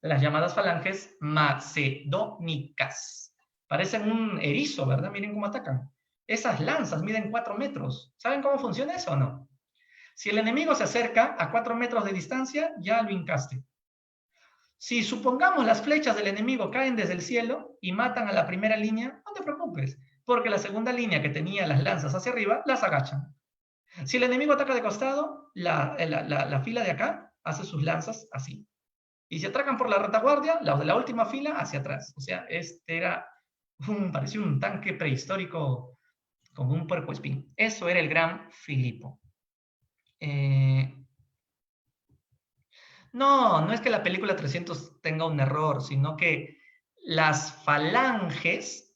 las llamadas falanges macedónicas. Parecen un erizo, ¿verdad? Miren cómo atacan. Esas lanzas miden 4 metros. ¿Saben cómo funciona eso o no? Si el enemigo se acerca a 4 metros de distancia, ya lo hincaste. Si supongamos las flechas del enemigo caen desde el cielo y matan a la primera línea, no te preocupes, porque la segunda línea que tenía las lanzas hacia arriba, las agachan. Si el enemigo ataca de costado, la fila de acá hace sus lanzas así. Y si atacan por la retaguardia, la de la última fila hacia atrás. O sea, este era parecía un tanque prehistórico con un puercoespín. Eso era el gran Filipo. No es que la película 300 tenga un error, sino que las falanges,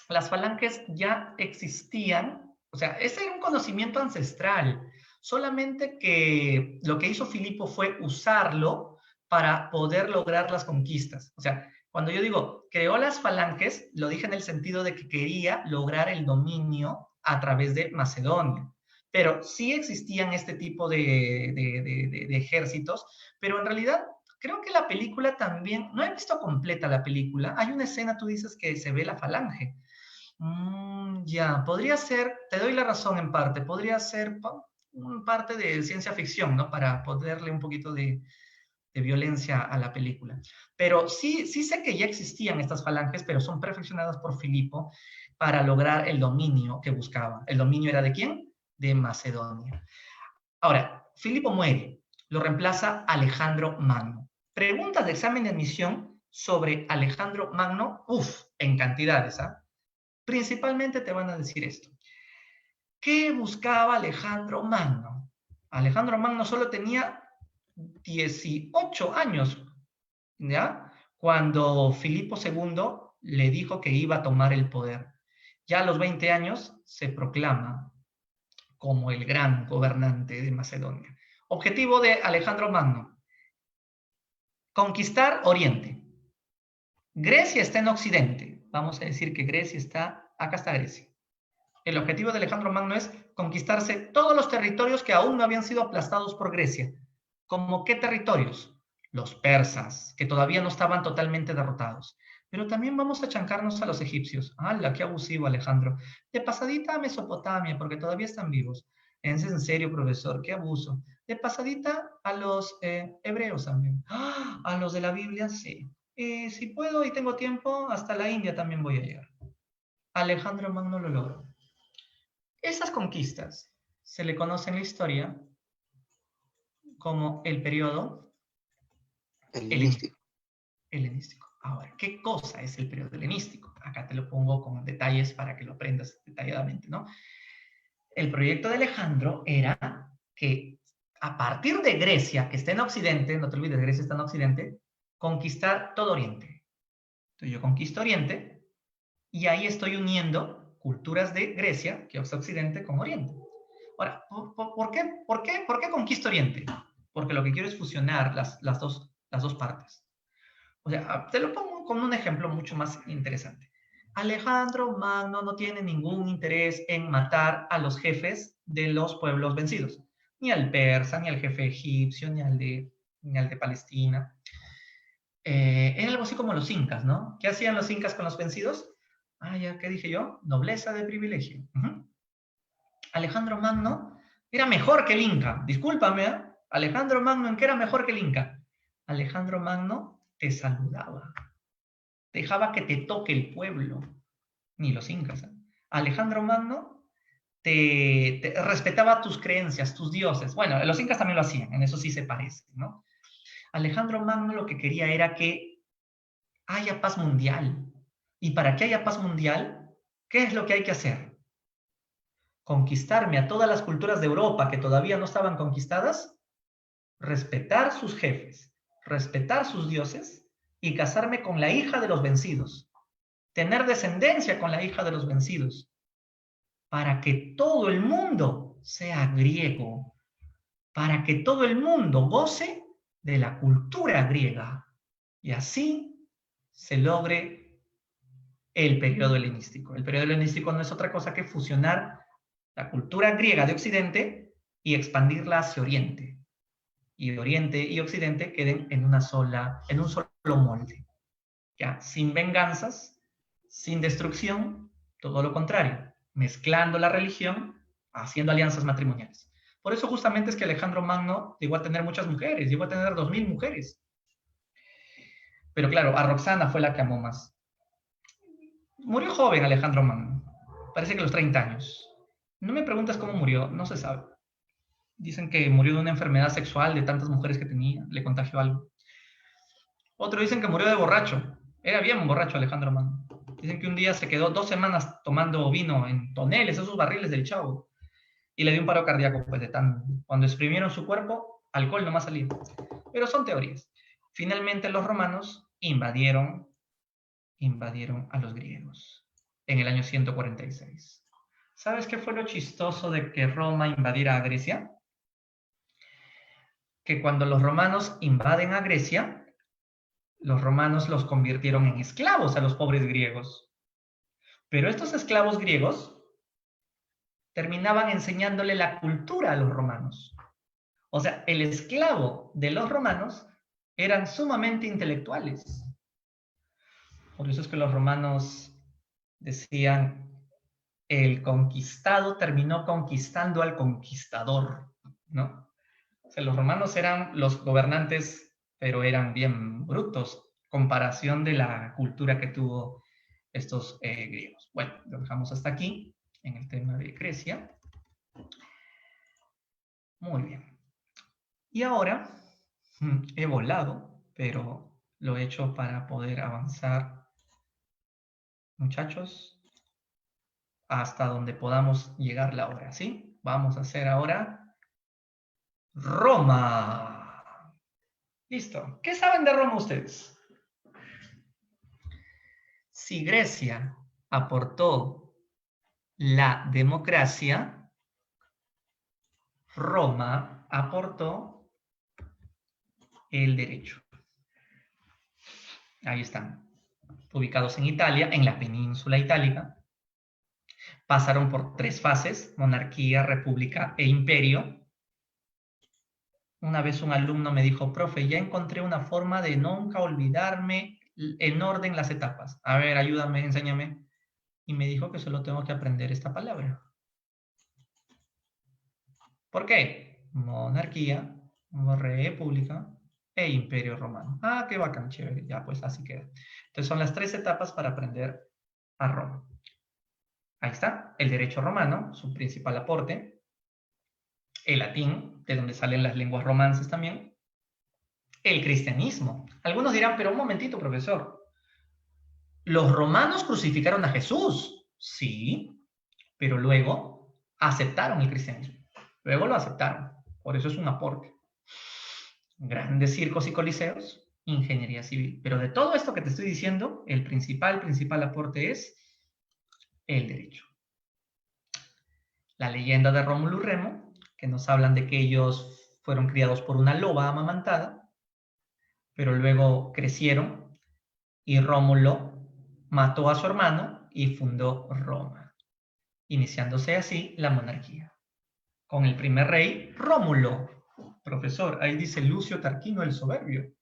las falanges ya existían, o sea, ese era un conocimiento ancestral, solamente que lo que hizo Filipo fue usarlo para poder lograr las conquistas. O sea, cuando yo digo creó las falanges, lo dije en el sentido de que quería lograr el dominio a través de Macedonia. Pero sí existían este tipo de ejércitos, pero en realidad creo que la película también, no he visto completa la película, hay una escena, tú dices, que se ve la falange. Ya, podría ser, te doy la razón en parte, podría ser parte de ciencia ficción, ¿no? Para ponerle un poquito de violencia a la película. Pero sí sé que ya existían estas falanges, pero son perfeccionadas por Filipo para lograr el dominio que buscaba. ¿El dominio era de quién? De Macedonia. Ahora, Filipo muere, lo reemplaza Alejandro Magno. Preguntas de examen de admisión sobre Alejandro Magno, en cantidades, ¿ah? Principalmente te van a decir esto. ¿Qué buscaba Alejandro Magno? Alejandro Magno solo tenía 18 años, ¿ya? Cuando Filipo II le dijo que iba a tomar el poder. Ya a los 20 años se proclama como el gran gobernante de Macedonia. Objetivo de Alejandro Magno: conquistar Oriente. Grecia está en Occidente. Vamos a decir que Grecia está, acá está Grecia. El objetivo de Alejandro Magno es conquistarse todos los territorios que aún no habían sido aplastados por Grecia. ¿Cómo qué territorios? Los persas, que todavía no estaban totalmente derrotados. Pero también vamos a chancarnos a los egipcios. ¡Hala, qué abusivo, Alejandro! De pasadita a Mesopotamia, porque todavía están vivos. Es en serio, profesor, qué abuso. De pasadita a los hebreos también. ¡Ah! A los de la Biblia, sí. Si puedo y tengo tiempo, hasta la India también voy a llegar. Alejandro Magno lo logró. Esas conquistas se le conoce en la historia como el periodo helenístico. Helenístico. Ahora, ¿qué cosa es el periodo helenístico? Acá te lo pongo con detalles para que lo aprendas detalladamente, ¿no? El proyecto de Alejandro era que a partir de Grecia, que está en Occidente, no te olvides, Grecia está en Occidente, conquistar todo Oriente. Entonces yo conquisto Oriente y ahí estoy uniendo culturas de Grecia, que es Occidente, con Oriente. Ahora, ¿por qué conquisto Oriente? Porque lo que quiero es fusionar las dos partes. O sea, te lo pongo con un ejemplo mucho más interesante. Alejandro Magno no tiene ningún interés en matar a los jefes de los pueblos vencidos. ni al persa, ni al jefe egipcio, ni al de Palestina. Era algo así como los incas, ¿no? ¿Qué hacían los incas con los vencidos? Ah, ya, ¿qué dije yo? Nobleza de privilegio. Alejandro Magno era mejor que el inca. Discúlpame, ¿eh? Alejandro Magno, ¿en qué era mejor que el inca? Alejandro Magno te saludaba. Dejaba que te toque el pueblo. Ni los incas, ¿eh? Alejandro Magno te respetaba tus creencias, tus dioses. Bueno, los incas también lo hacían, en eso sí se parece, ¿no? Alejandro Magno lo que quería era que haya paz mundial. Y para que haya paz mundial, ¿qué es lo que hay que hacer? Conquistarme a todas las culturas de Europa que todavía no estaban conquistadas, respetar sus jefes, respetar sus dioses y casarme con la hija de los vencidos, tener descendencia con la hija de los vencidos, para que todo el mundo sea griego, para que todo el mundo goce de la cultura griega y así se logre el periodo helenístico. El periodo helenístico no es otra cosa que fusionar la cultura griega de Occidente y expandirla hacia Oriente. Y Oriente y Occidente queden en un solo molde. ¿Ya? Sin venganzas, sin destrucción, todo lo contrario, mezclando la religión, haciendo alianzas matrimoniales. Por eso justamente es que Alejandro Magno llegó a tener muchas mujeres, llegó a tener 2000 mujeres. Pero claro, a Roxana fue la que amó más. Murió joven Alejandro Magno, parece que a los 30 años. No me preguntas cómo murió, no se sabe. Dicen que murió de una enfermedad sexual de tantas mujeres que tenía, le contagió algo. Otro dicen que murió de borracho. Era bien borracho Alejandro Magno. Dicen que un día se quedó 2 semanas tomando vino en toneles, esos barriles del Chavo, y le dio un paro cardíaco, pues de tan... Cuando exprimieron su cuerpo, alcohol nomás salía. Pero son teorías. Finalmente los romanos invadieron a los griegos en el año 146. ¿Sabes qué fue lo chistoso de que Roma invadiera a Grecia? Que cuando los romanos invaden a Grecia, los romanos los convirtieron en esclavos a los pobres griegos. Pero estos esclavos griegos terminaban enseñándole la cultura a los romanos. O sea, el esclavo de los romanos eran sumamente intelectuales. Por eso es que los romanos decían, el conquistado terminó conquistando al conquistador, ¿no? O sea, los romanos eran los gobernantes, pero eran bien brutos, comparación de la cultura que tuvo estos griegos. Bueno, lo dejamos hasta aquí en el tema de Grecia. Muy bien. Y ahora he volado, pero lo he hecho para poder avanzar, muchachos, hasta donde podamos llegar la hora, ¿sí? Vamos a hacer ahora Roma. Listo. ¿Qué saben de Roma ustedes? Si Grecia aportó la democracia, Roma aportó el derecho. Ahí están, ubicados en Italia, en la península itálica. Pasaron por 3 fases, monarquía, república e imperio. Una vez un alumno me dijo, profe, ya encontré una forma de nunca olvidarme en orden las etapas. A ver, ayúdame, enséñame. Y me dijo que solo tengo que aprender esta palabra. ¿Por qué? Monarquía, república e imperio romano. Ah, qué bacán, chévere. Ya, pues así queda. Entonces son las 3 etapas para aprender a Roma. Ahí está, el derecho romano, su principal aporte. El latín, de donde salen las lenguas romances también. El cristianismo. Algunos dirán, pero un momentito, profesor. ¿Los romanos crucificaron a Jesús? Sí, pero luego aceptaron el cristianismo. Luego lo aceptaron. Por eso es un aporte. Grandes circos y coliseos, ingeniería civil. Pero de todo esto que te estoy diciendo, el principal aporte es el derecho. La leyenda de Rómulo y Remo, que nos hablan de que ellos fueron criados por una loba amamantada, pero luego crecieron y Rómulo mató a su hermano y fundó Roma, iniciándose así la monarquía. con el primer rey, Rómulo. Profesor, ahí dice Lucio Tarquino el Soberbio.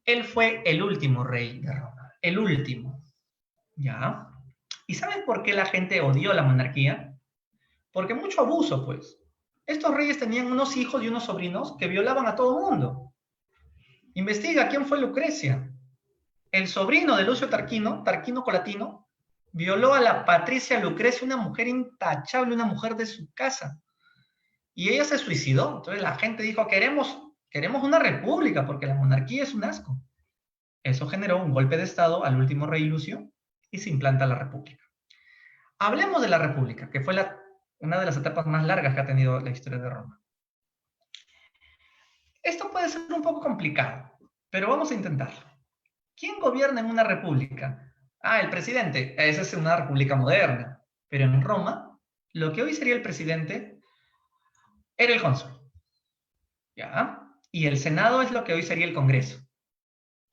Él fue el último rey de Roma, el último. ¿Ya? ¿Y saben por qué la gente odió la monarquía? Porque mucho abuso, pues. Estos reyes tenían unos hijos y unos sobrinos que violaban a todo el mundo. Investiga quién fue Lucrecia. El sobrino de Lucio Tarquino, Tarquino Colatino, violó a la Patricia Lucrecia, una mujer intachable, una mujer de su casa. Y ella se suicidó. Entonces la gente dijo, queremos una república porque la monarquía es un asco. Eso generó un golpe de estado al último rey Lucio y se implanta la república. Hablemos de la república, que fue una de las etapas más largas que ha tenido la historia de Roma. Esto puede ser un poco complicado, pero vamos a intentarlo. ¿Quién gobierna en una república? Ah, el presidente. Esa es una república moderna. Pero en Roma, lo que hoy sería el presidente era el cónsul. ¿Ya? Y el Senado es lo que hoy sería el Congreso.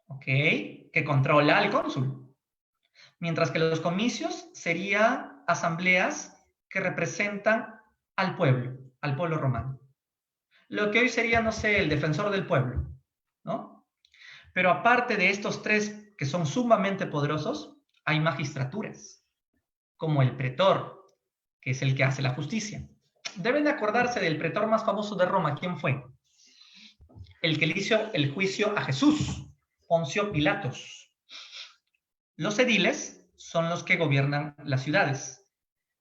¿Ok? Que controla al cónsul. Mientras que los comicios serían asambleas que representan al pueblo romano. Lo que hoy sería, no sé, el defensor del pueblo, ¿no? Pero aparte de estos tres que son sumamente poderosos, hay magistraturas, como el pretor, que es el que hace la justicia. Deben de acordarse del pretor más famoso de Roma. ¿Quién fue? El que le hizo el juicio a Jesús, Poncio Pilatos. Los ediles son los que gobiernan las ciudades,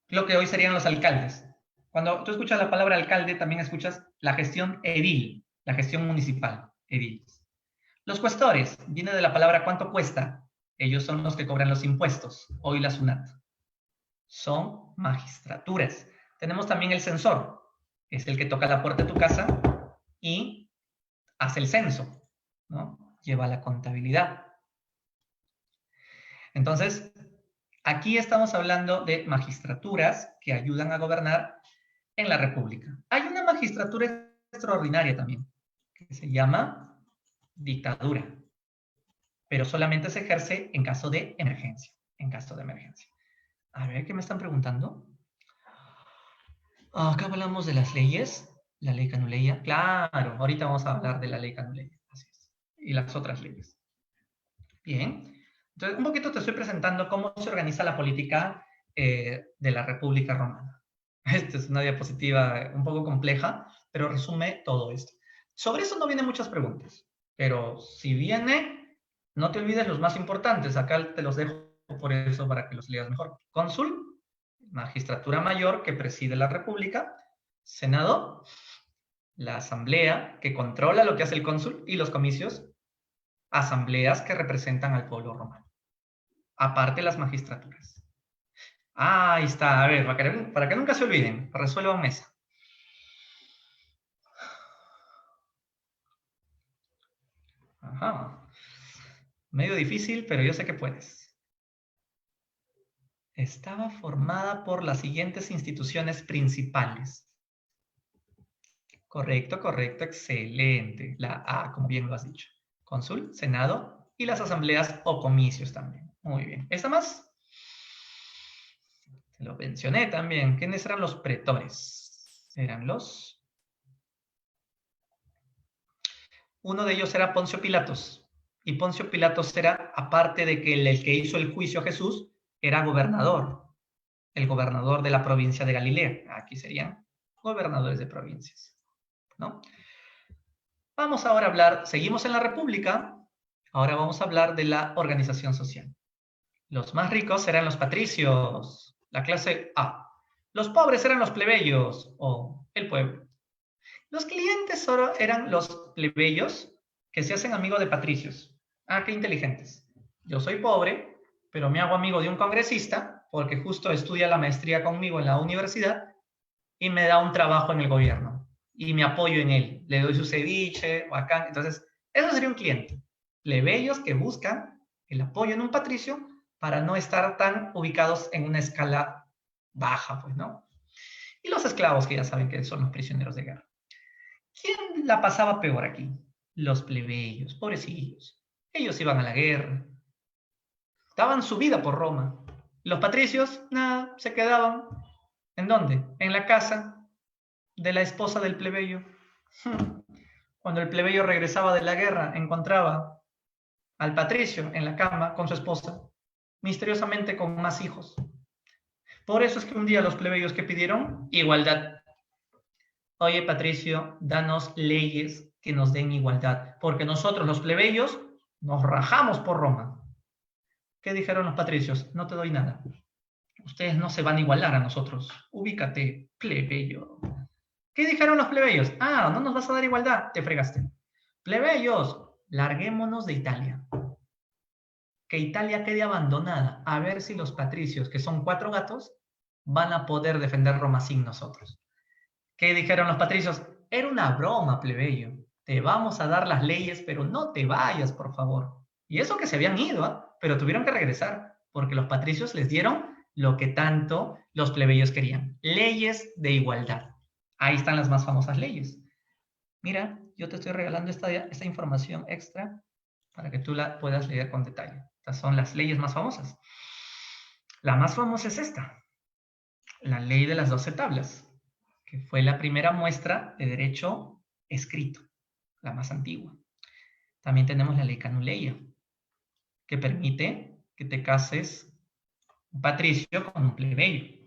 lo que hoy serían los alcaldes. Cuando tú escuchas la palabra alcalde, también escuchas la gestión edil, la gestión municipal, ediles. Los cuestores, viene de la palabra cuánto cuesta. Ellos son los que cobran los impuestos, hoy la SUNAT. Son magistraturas. Tenemos también el censor, es el que toca la puerta de tu casa y hace el censo, ¿no? Lleva la contabilidad. Entonces, aquí estamos hablando de magistraturas que ayudan a gobernar en la República. Hay una magistratura extraordinaria también, que se llama dictadura, pero solamente se ejerce en caso de emergencia, en caso de emergencia. A ver, ¿qué me están preguntando? Acá hablamos de las leyes, la ley Canuleia. Claro, ahorita vamos a hablar de la ley Canuleia, así es, y las otras leyes. Bien, entonces un poquito te estoy presentando cómo se organiza la política de la República Romana. Esta es una diapositiva un poco compleja, pero resume todo esto. Sobre eso no vienen muchas preguntas, pero si viene, no te olvides los más importantes. Acá te los dejo por eso para que los leas mejor. Cónsul, magistratura mayor que preside la República, Senado, la Asamblea que controla lo que hace el cónsul y los comicios, asambleas que representan al pueblo romano. Aparte las magistraturas. Ah, ahí está. A ver, para que nunca se olviden, resuelvan mesa. Ajá. Medio difícil, pero yo sé que puedes. Estaba formada por las siguientes instituciones principales. Correcto, correcto, excelente. La A, como bien lo has dicho. Cónsul, Senado y las asambleas o comicios también. Muy bien. ¿Esta más? Te lo mencioné también. ¿Quiénes eran los pretores? Eran los... Uno de ellos era Poncio Pilatos. Y Poncio Pilatos era, aparte de que el que hizo el juicio a Jesús, era gobernador. El gobernador de la provincia de Galilea. Aquí serían gobernadores de provincias, ¿no? Vamos ahora a hablar, seguimos en la República, ahora vamos a hablar de la organización social. Los más ricos eran los patricios, la clase A. Los pobres eran los plebeyos o el pueblo. Los clientes solo eran los plebeyos que se hacen amigos de patricios. Ah, qué inteligentes. Yo soy pobre, pero me hago amigo de un congresista porque justo estudia la maestría conmigo en la universidad y me da un trabajo en el gobierno y me apoyo en él. Le doy su ceviche, bacán. Entonces, eso sería un cliente. Plebeyos que buscan el apoyo en un patricio para no estar tan ubicados en una escala baja, pues, ¿no? Y los esclavos, que ya saben que son los prisioneros de guerra. ¿Quién la pasaba peor aquí? Los plebeyos, pobrecillos. Ellos iban a la guerra, daban su vida por Roma. Los patricios, nada, se quedaban. ¿En dónde? En la casa, de la esposa del plebeyo. Cuando el plebeyo regresaba de la guerra, encontraba al patricio en la cama con su esposa, misteriosamente con más hijos. Por eso es que un día los plebeyos que pidieron igualdad. Oye, Patricio, danos leyes que nos den igualdad, porque nosotros los plebeyos nos rajamos por Roma. ¿Qué dijeron los patricios? No te doy nada. Ustedes no se van a igualar a nosotros. Ubícate, plebeyo. ¿Qué dijeron los plebeyos? Ah, no nos vas a dar igualdad. Te fregaste. Plebeyos, larguémonos de Italia. Que Italia quede abandonada. A ver si los patricios, que son 4 gatos, van a poder defender Roma sin nosotros. ¿Qué dijeron los patricios? Era una broma, plebeyo. Te vamos a dar las leyes, pero no te vayas, por favor. Y eso que se habían ido, ¿eh? Pero tuvieron que regresar, porque los patricios les dieron lo que tanto los plebeyos querían. Leyes de igualdad. Ahí están las más famosas leyes. Mira, yo te estoy regalando esta información extra para que tú la puedas leer con detalle. Estas son las leyes más famosas. La más famosa es esta, la ley de las 12 tablas, que fue la primera muestra de derecho escrito, la más antigua. También tenemos la ley Canuleia, que permite que te cases un patricio con un plebeyo.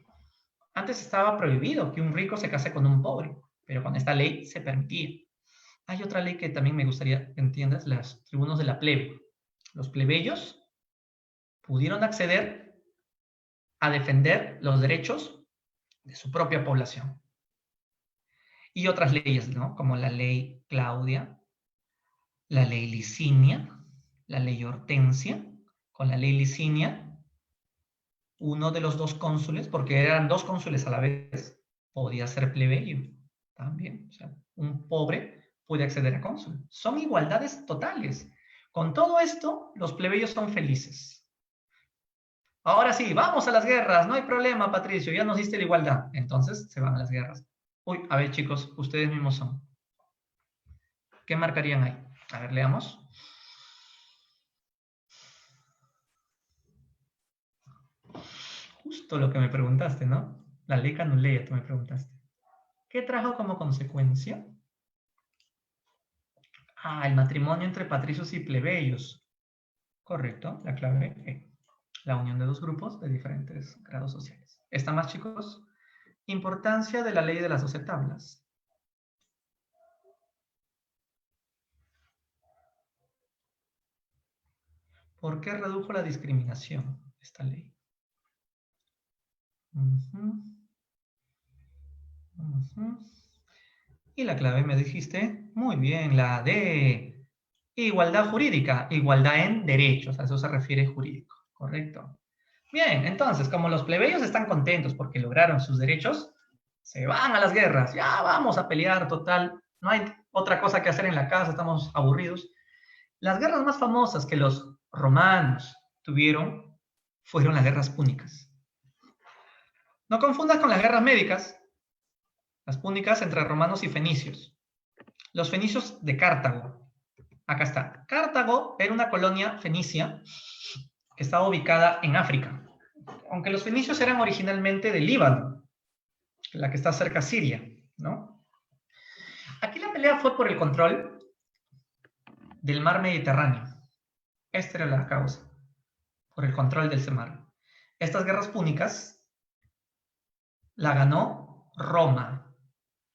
Antes estaba prohibido que un rico se case con un pobre, pero con esta ley se permitía. Hay otra ley que también me gustaría que entiendas, los tribunos de la plebe. Los plebeyos pudieron acceder a defender los derechos de su propia población. Y otras leyes, ¿no? Como la ley Claudia, la ley Licinia, la ley Hortensia. Con la ley Licinia, uno de los 2 cónsules, porque eran 2 cónsules a la vez, podía ser plebeyo también. O sea, un pobre puede acceder a cónsul. Son igualdades totales. Con todo esto, los plebeyos son felices. Ahora sí, vamos a las guerras, no hay problema, Patricio, ya nos diste la igualdad. Entonces se van a las guerras. Uy, a ver, chicos, ustedes mismos son. ¿Qué marcarían ahí? A ver, leamos. Justo lo que me preguntaste, ¿no? La ley Canuleia, tú me preguntaste. ¿Qué trajo como consecuencia? Ah, el matrimonio entre patricios y plebeyos. Correcto, la clave E. La unión de 2 grupos de diferentes grados sociales. ¿Está más, chicos? Importancia de la ley de las 12 tablas. ¿Por qué redujo la discriminación esta ley? Y la clave me dijiste, muy bien, la D. Igualdad jurídica, igualdad en derechos, a eso se refiere jurídico, ¿correcto? Bien, entonces, como los plebeyos están contentos porque lograron sus derechos, se van a las guerras, ya vamos a pelear, total, no hay otra cosa que hacer en la casa, estamos aburridos. Las guerras más famosas que los romanos tuvieron fueron las guerras púnicas. No confundas con las guerras médicas, las púnicas entre romanos y fenicios. Los fenicios de Cartago. Acá está. Cartago era una colonia fenicia que estaba ubicada en África. Aunque los fenicios eran originalmente de Líbano, la que está cerca a Siria, ¿no? Aquí la pelea fue por el control del mar Mediterráneo. Esta era la causa, por el control del mar. Estas guerras púnicas la ganó Roma.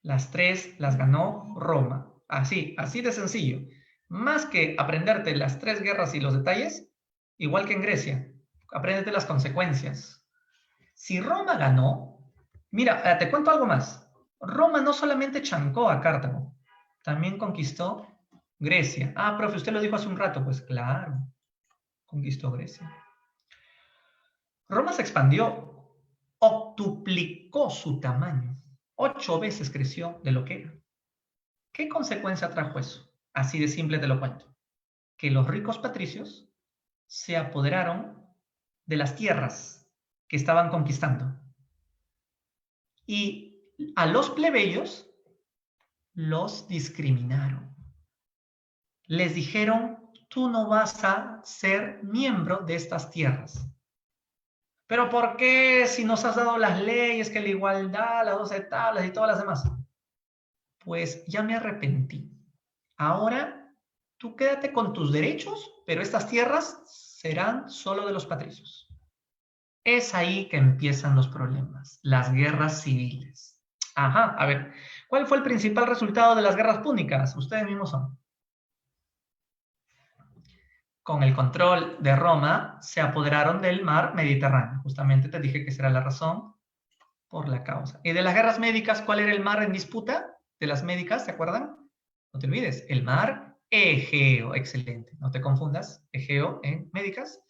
Las 3 las ganó Roma. Así de sencillo. Más que aprenderte las 3 guerras y los detalles, igual que en Grecia, apréndete las consecuencias. Si Roma ganó, mira, te cuento algo más. Roma no solamente chancó a Cartago, también conquistó Grecia. Ah, profe, usted lo dijo hace un rato. Pues claro, conquistó Grecia. Roma se expandió, octuplicó su tamaño. 8 veces creció de lo que era. ¿Qué consecuencia trajo eso? Así de simple te lo cuento. Que los ricos patricios se apoderaron de las tierras que estaban conquistando. Y a los plebeyos los discriminaron. Les dijeron, tú no vas a ser miembro de estas tierras. ¿Pero por qué si nos has dado las leyes, que la igualdad, las 12 tablas y todas las demás? pues ya me arrepentí. Ahora tú quédate con tus derechos, pero estas tierras serán solo de los patricios. Es ahí que empiezan los problemas, las guerras civiles. Ajá, a ver, ¿cuál fue el principal resultado de las guerras púnicas? Ustedes mismos son. Con el control de Roma, se apoderaron del mar Mediterráneo. Justamente te dije que esa era la razón por la causa. ¿Y de las guerras médicas, cuál era el mar en disputa? De las médicas, ¿se acuerdan? No te olvides, el mar Egeo. Excelente, no te confundas. Egeo en médicas,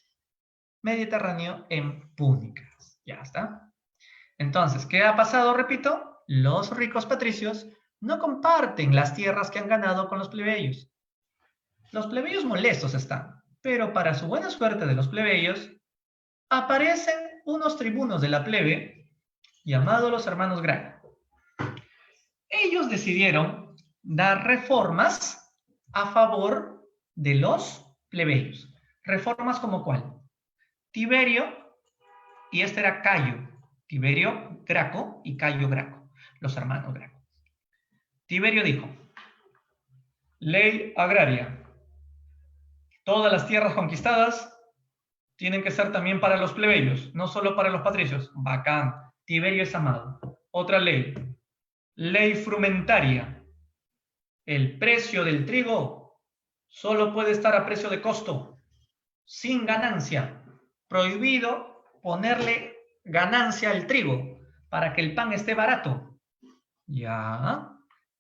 Mediterráneo en púnicas. Ya está. Entonces, ¿qué ha pasado? Repito, los ricos patricios no comparten las tierras que han ganado con los plebeyos. Los plebeyos molestos están, pero para su buena suerte de los plebeyos, aparecen unos tribunos de la plebe llamados los hermanos Graco. Ellos decidieron dar reformas a favor de los plebeyos. ¿Reformas como cuál? Tiberio, y este era Cayo. Tiberio Graco y Cayo Graco, los hermanos Graco. Tiberio dijo, ley agraria. Todas las tierras conquistadas tienen que ser también para los plebeyos, no solo para los patricios. Bacán. Tiberio es amado. Otra ley. Ley frumentaria. El precio del trigo solo puede estar a precio de costo, sin ganancia. Prohibido ponerle ganancia al trigo para que el pan esté barato. Ya.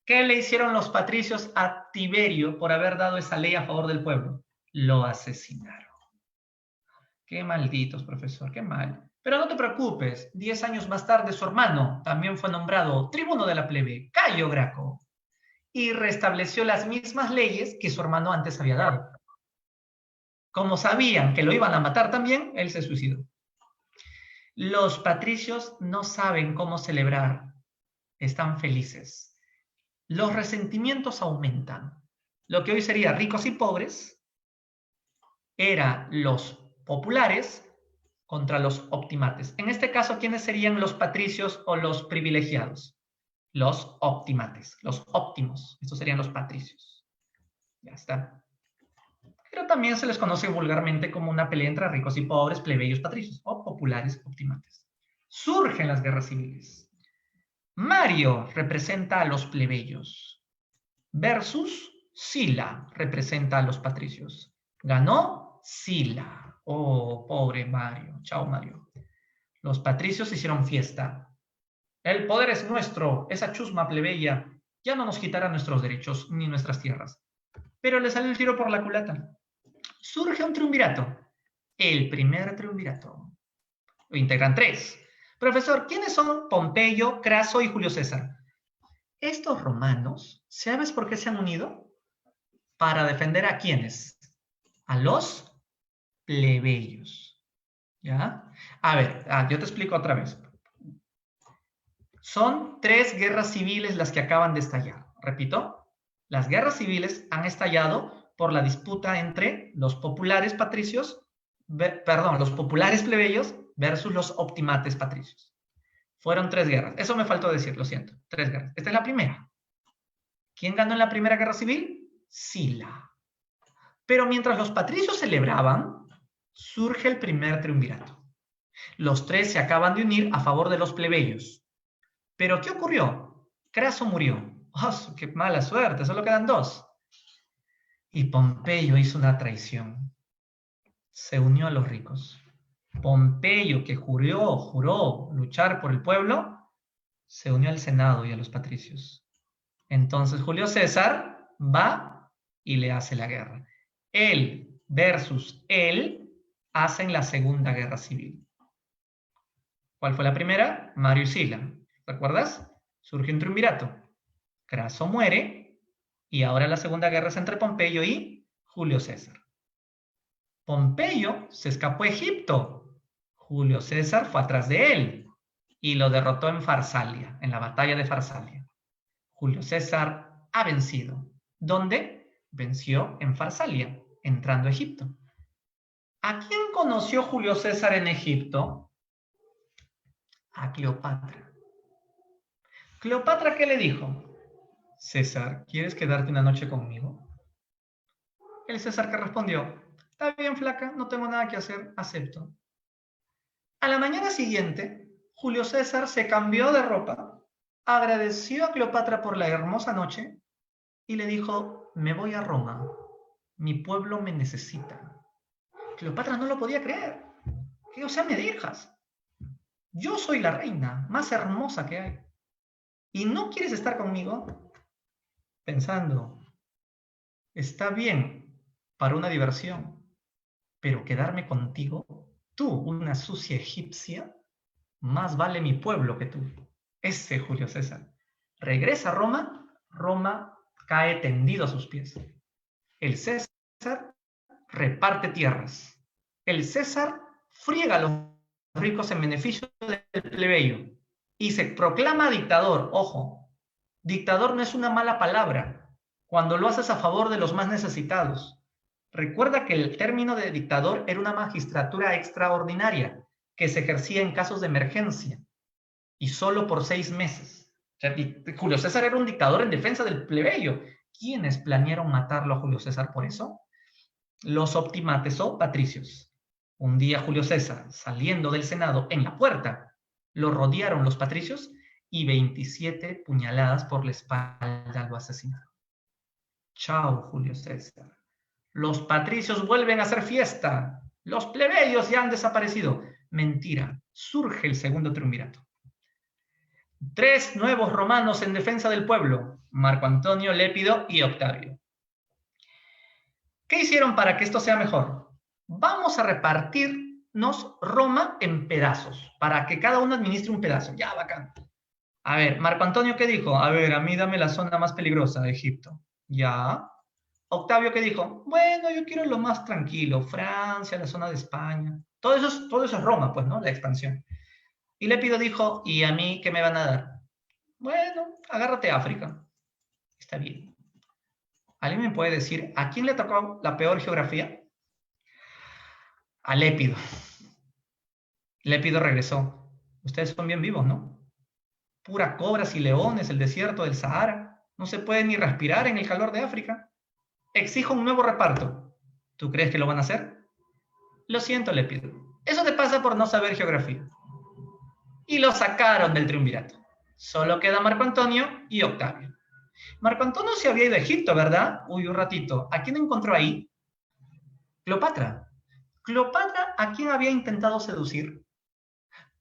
¿Qué le hicieron los patricios a Tiberio por haber dado esa ley a favor del pueblo? Lo asesinaron. Qué malditos, profesor, qué mal. Pero no te preocupes, 10 años más tarde su hermano también fue nombrado tribuno de la plebe, Cayo Graco, y restableció las mismas leyes que su hermano antes había dado. Como sabían que lo iban a matar también, él se suicidó. Los patricios no saben cómo celebrar, están felices. Los resentimientos aumentan. Lo que hoy sería ricos y pobres, era los populares contra los optimates. En este caso, ¿quiénes serían los patricios o los privilegiados? Los optimates, los óptimos. Estos serían los patricios. Ya está. Pero también se les conoce vulgarmente como una pelea entre ricos y pobres, plebeyos, patricios, o populares, optimates. Surgen las guerras civiles. Mario representa a los plebeyos versus Sila representa a los patricios. Ganó Sila. Oh, pobre Mario. Chao, Mario. Los patricios hicieron fiesta. El poder es nuestro. Esa chusma plebeya ya no nos quitará nuestros derechos ni nuestras tierras. Pero le salió el tiro por la culata. Surge un triunvirato. El primer triunvirato. Lo integran 3. Profesor, ¿quiénes son Pompeyo, Craso y Julio César? Estos romanos, ¿sabes por qué se han unido? Para defender a quiénes? A los plebeyos. ¿Ya? A ver, yo te explico otra vez. Son 3 guerras civiles las que acaban de estallar. Repito, las guerras civiles han estallado por la disputa entre los populares patricios, los populares plebeyos versus los optimates patricios. Fueron 3 guerras. Eso me faltó decir, lo siento. 3 guerras. Esta es la primera. ¿Quién ganó en la primera guerra civil? Sila. Pero mientras los patricios celebraban, surge el primer triunvirato. Los 3 se acaban de unir a favor de los plebeyos. ¿Pero qué ocurrió? Craso murió. ¡Oh, qué mala suerte! Solo quedan 2. Y Pompeyo hizo una traición. Se unió a los ricos. Pompeyo, que juró luchar por el pueblo, se unió al Senado y a los patricios. Entonces Julio César va y le hace la guerra. Él versus él hacen la segunda guerra civil. ¿Cuál fue la primera? Mario y Sila. ¿Recuerdas? Surge un triunvirato. Craso muere y ahora la segunda guerra es entre Pompeyo y Julio César. Pompeyo se escapó a Egipto. Julio César fue atrás de él y lo derrotó en Farsalia, en la batalla de Farsalia. Julio César ha vencido. ¿Dónde? Venció en Farsalia, entrando a Egipto. ¿A quién conoció Julio César en Egipto? A Cleopatra. ¿Cleopatra qué le dijo? César, ¿quieres quedarte una noche conmigo? El César que respondió, está bien, flaca, no tengo nada que hacer, acepto. A la mañana siguiente, Julio César se cambió de ropa, agradeció a Cleopatra por la hermosa noche y le dijo, me voy a Roma, mi pueblo me necesita. Cleopatra no lo podía creer. ¿Qué? O sea, me dejas. Yo soy la reina más hermosa que hay. ¿Y no quieres estar conmigo? Pensando, está bien para una diversión, pero quedarme contigo, tú, una sucia egipcia, más vale mi pueblo que tú. Ese Julio César. Regresa a Roma, Roma cae tendido a sus pies. El César reparte tierras. El César friega a los ricos en beneficio del plebeyo y se proclama dictador. Ojo, dictador no es una mala palabra cuando lo haces a favor de los más necesitados. Recuerda que el término de dictador era una magistratura extraordinaria que se ejercía en casos de emergencia y solo por 6 meses. O sea, Julio César era un dictador en defensa del plebeyo. ¿Quiénes planearon matarlo a Julio César por eso? Los optimates o patricios. Un día Julio César, saliendo del Senado en la puerta, lo rodearon los patricios y 27 puñaladas por la espalda lo asesinaron. Chao, Julio César. Los patricios vuelven a hacer fiesta. Los plebeyos ya han desaparecido. Mentira. Surge el segundo triunvirato. 3 nuevos romanos en defensa del pueblo: Marco Antonio, Lépido y Octavio. ¿Qué hicieron para que esto sea mejor? Vamos a repartirnos Roma en pedazos, para que cada uno administre un pedazo. Ya, bacán. A ver, Marco Antonio, ¿qué dijo? A ver, a mí dame la zona más peligrosa de Egipto. Ya. Octavio, ¿qué dijo? Bueno, yo quiero lo más tranquilo, Francia, la zona de España. Todo eso es Roma, pues, ¿no? La expansión. Y Lépido dijo, ¿y a mí qué me van a dar? Bueno, agárrate a África. Está bien. ¿Alguien me puede decir a quién le tocó la peor geografía? A Lépido. Lépido regresó. Ustedes son bien vivos, ¿no? Pura cobras y leones, el desierto del Sahara. No se puede ni respirar en el calor de África. Exijo un nuevo reparto. ¿Tú crees que lo van a hacer? Lo siento, Lépido. Eso te pasa por no saber geografía. Y lo sacaron del triunvirato. Solo queda Marco Antonio y Octavio. Marco Antonio se había ido a Egipto, ¿verdad? Uy, un ratito. ¿A quién encontró ahí? Cleopatra. Cleopatra, ¿a quién había intentado seducir?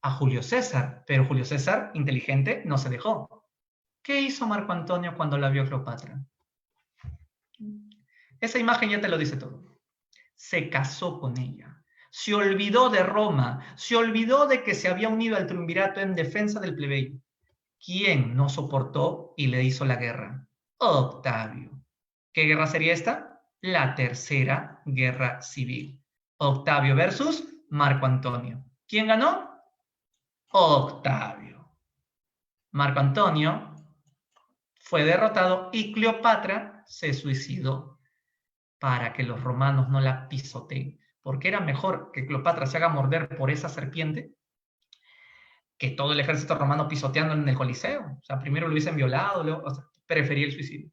A Julio César, pero Julio César, inteligente, no se dejó. ¿Qué hizo Marco Antonio cuando la vio Cleopatra? Esa imagen ya te lo dice todo. Se casó con ella. Se olvidó de Roma, se olvidó de que se había unido al triunvirato en defensa del plebeyo. ¿Quién no soportó y le hizo la guerra? Octavio. ¿Qué guerra sería esta? La tercera guerra civil. Octavio versus Marco Antonio. ¿Quién ganó? Octavio. Marco Antonio fue derrotado y Cleopatra se suicidó para que los romanos no la pisoteen. Porque era mejor que Cleopatra se haga morder por esa serpiente que todo el ejército romano pisoteando en el Coliseo. O sea, primero lo hubiesen violado, luego, o sea, prefería el suicidio.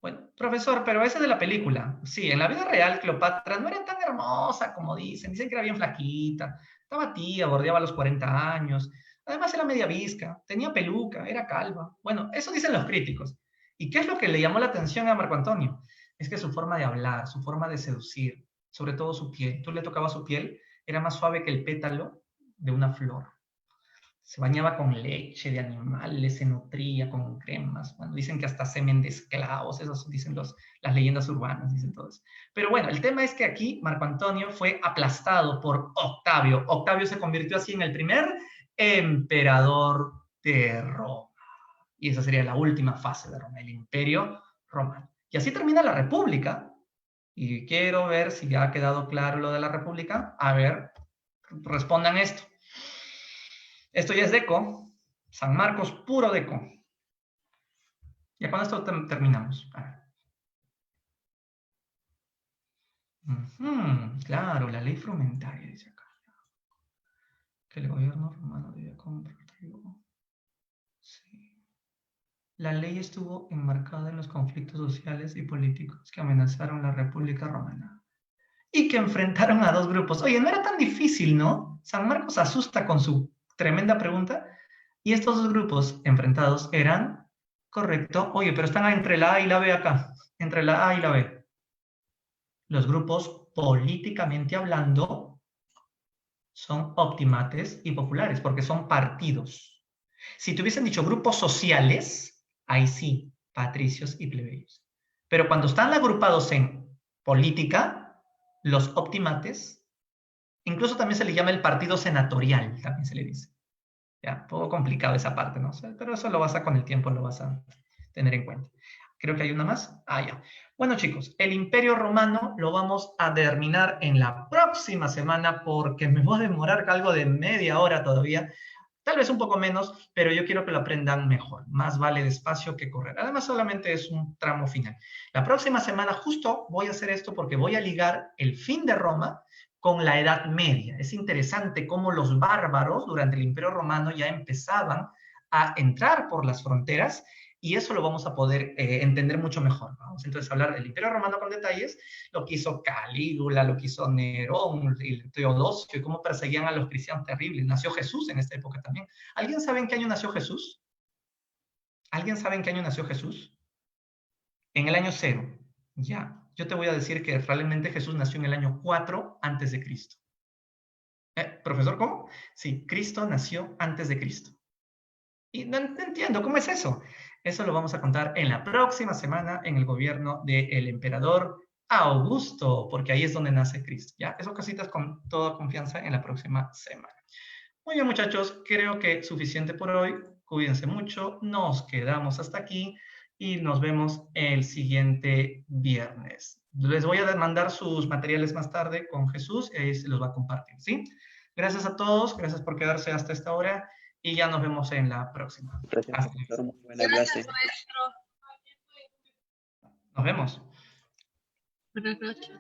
Bueno, profesor, pero ese es de la película. Sí, en la vida real Cleopatra no era tan hermosa como dicen. Dicen que era bien flaquita, estaba tía, bordeaba los 40 años. Además era media visca, tenía peluca, era calva. Bueno, eso dicen los críticos. ¿Y qué es lo que le llamó la atención a Marco Antonio? Es que su forma de hablar, su forma de seducir, sobre todo su piel. Tú le tocabas su piel, era más suave que el pétalo de una flor. Se bañaba con leche de animales, se nutría con cremas. Bueno, dicen que hasta semen de esclavos, eso dicen las leyendas urbanas, dicen todos. Pero bueno, el tema es que aquí Marco Antonio fue aplastado por Octavio. Octavio se convirtió así en el primer emperador de Roma. Y esa sería la última fase de Roma, el imperio romano. Y así termina la república. Y quiero ver si ya ha quedado claro lo de la república. A ver, respondan esto. Esto ya es Deco, San Marcos, puro Deco. Ya con esto terminamos. Claro, la ley frumentaria, dice acá. Que el gobierno romano debe comprar trigo. Sí. la ley estuvo enmarcada en los conflictos sociales y políticos que amenazaron la República Romana y que enfrentaron a dos grupos. Oye, no era tan difícil, ¿no? San Marcos asusta con su tremenda pregunta y estos dos grupos enfrentados eran, correcto, oye, pero están entre la A y la B acá, entre la A y la B. Los grupos, políticamente hablando, son optimates y populares, porque son partidos. Si te hubiesen dicho grupos sociales, ahí sí, patricios y plebeyos. Pero cuando están agrupados en política, los optimates, incluso también se le llama el partido senatorial, también se le dice. Ya, un poco complicado esa parte, ¿no? O sea, pero eso lo vas a, con el tiempo, lo vas a tener en cuenta. Creo que hay una más. Ah, ya. Bueno, chicos, el Imperio Romano lo vamos a terminar en la próxima semana porque me voy a demorar algo de media hora todavía. Tal vez un poco menos, pero yo quiero que lo aprendan mejor. Más vale despacio que correr. Además, solamente es un tramo final. La próxima semana justo voy a hacer esto porque voy a ligar el fin de Roma con la Edad Media. Es interesante cómo los bárbaros durante el Imperio Romano ya empezaban a entrar por las fronteras y eso lo vamos a poder entender mucho mejor. Vamos entonces a hablar del Imperio Romano con detalles, lo que hizo Calígula, lo que hizo Nerón, el Teodosio, y cómo perseguían a los cristianos terribles. Nació Jesús en esta época también. ¿Alguien sabe en qué año nació Jesús? ¿Alguien sabe en qué año nació Jesús? En el año 0. Ya. Yo te voy a decir que realmente Jesús nació en el año 4 antes de Cristo. ¿Profesor, cómo? Sí, Cristo nació antes de Cristo. Y no entiendo, ¿cómo es eso? Eso lo vamos a contar en la próxima semana en el gobierno del emperador Augusto, porque ahí es donde nace Cristo. ¿Ya? Eso cositas con toda confianza en la próxima semana. Muy bien, muchachos, creo que suficiente por hoy. Cuídense mucho, nos quedamos hasta aquí y nos vemos el siguiente viernes. Les voy a mandar sus materiales más tarde con Jesús y ahí se los va a compartir, ¿sí? Gracias a todos, gracias por quedarse hasta esta hora y ya nos vemos en la próxima. Gracias, Hasta profesor. luego. Muy buena clase. Nos vemos. Buenas noches.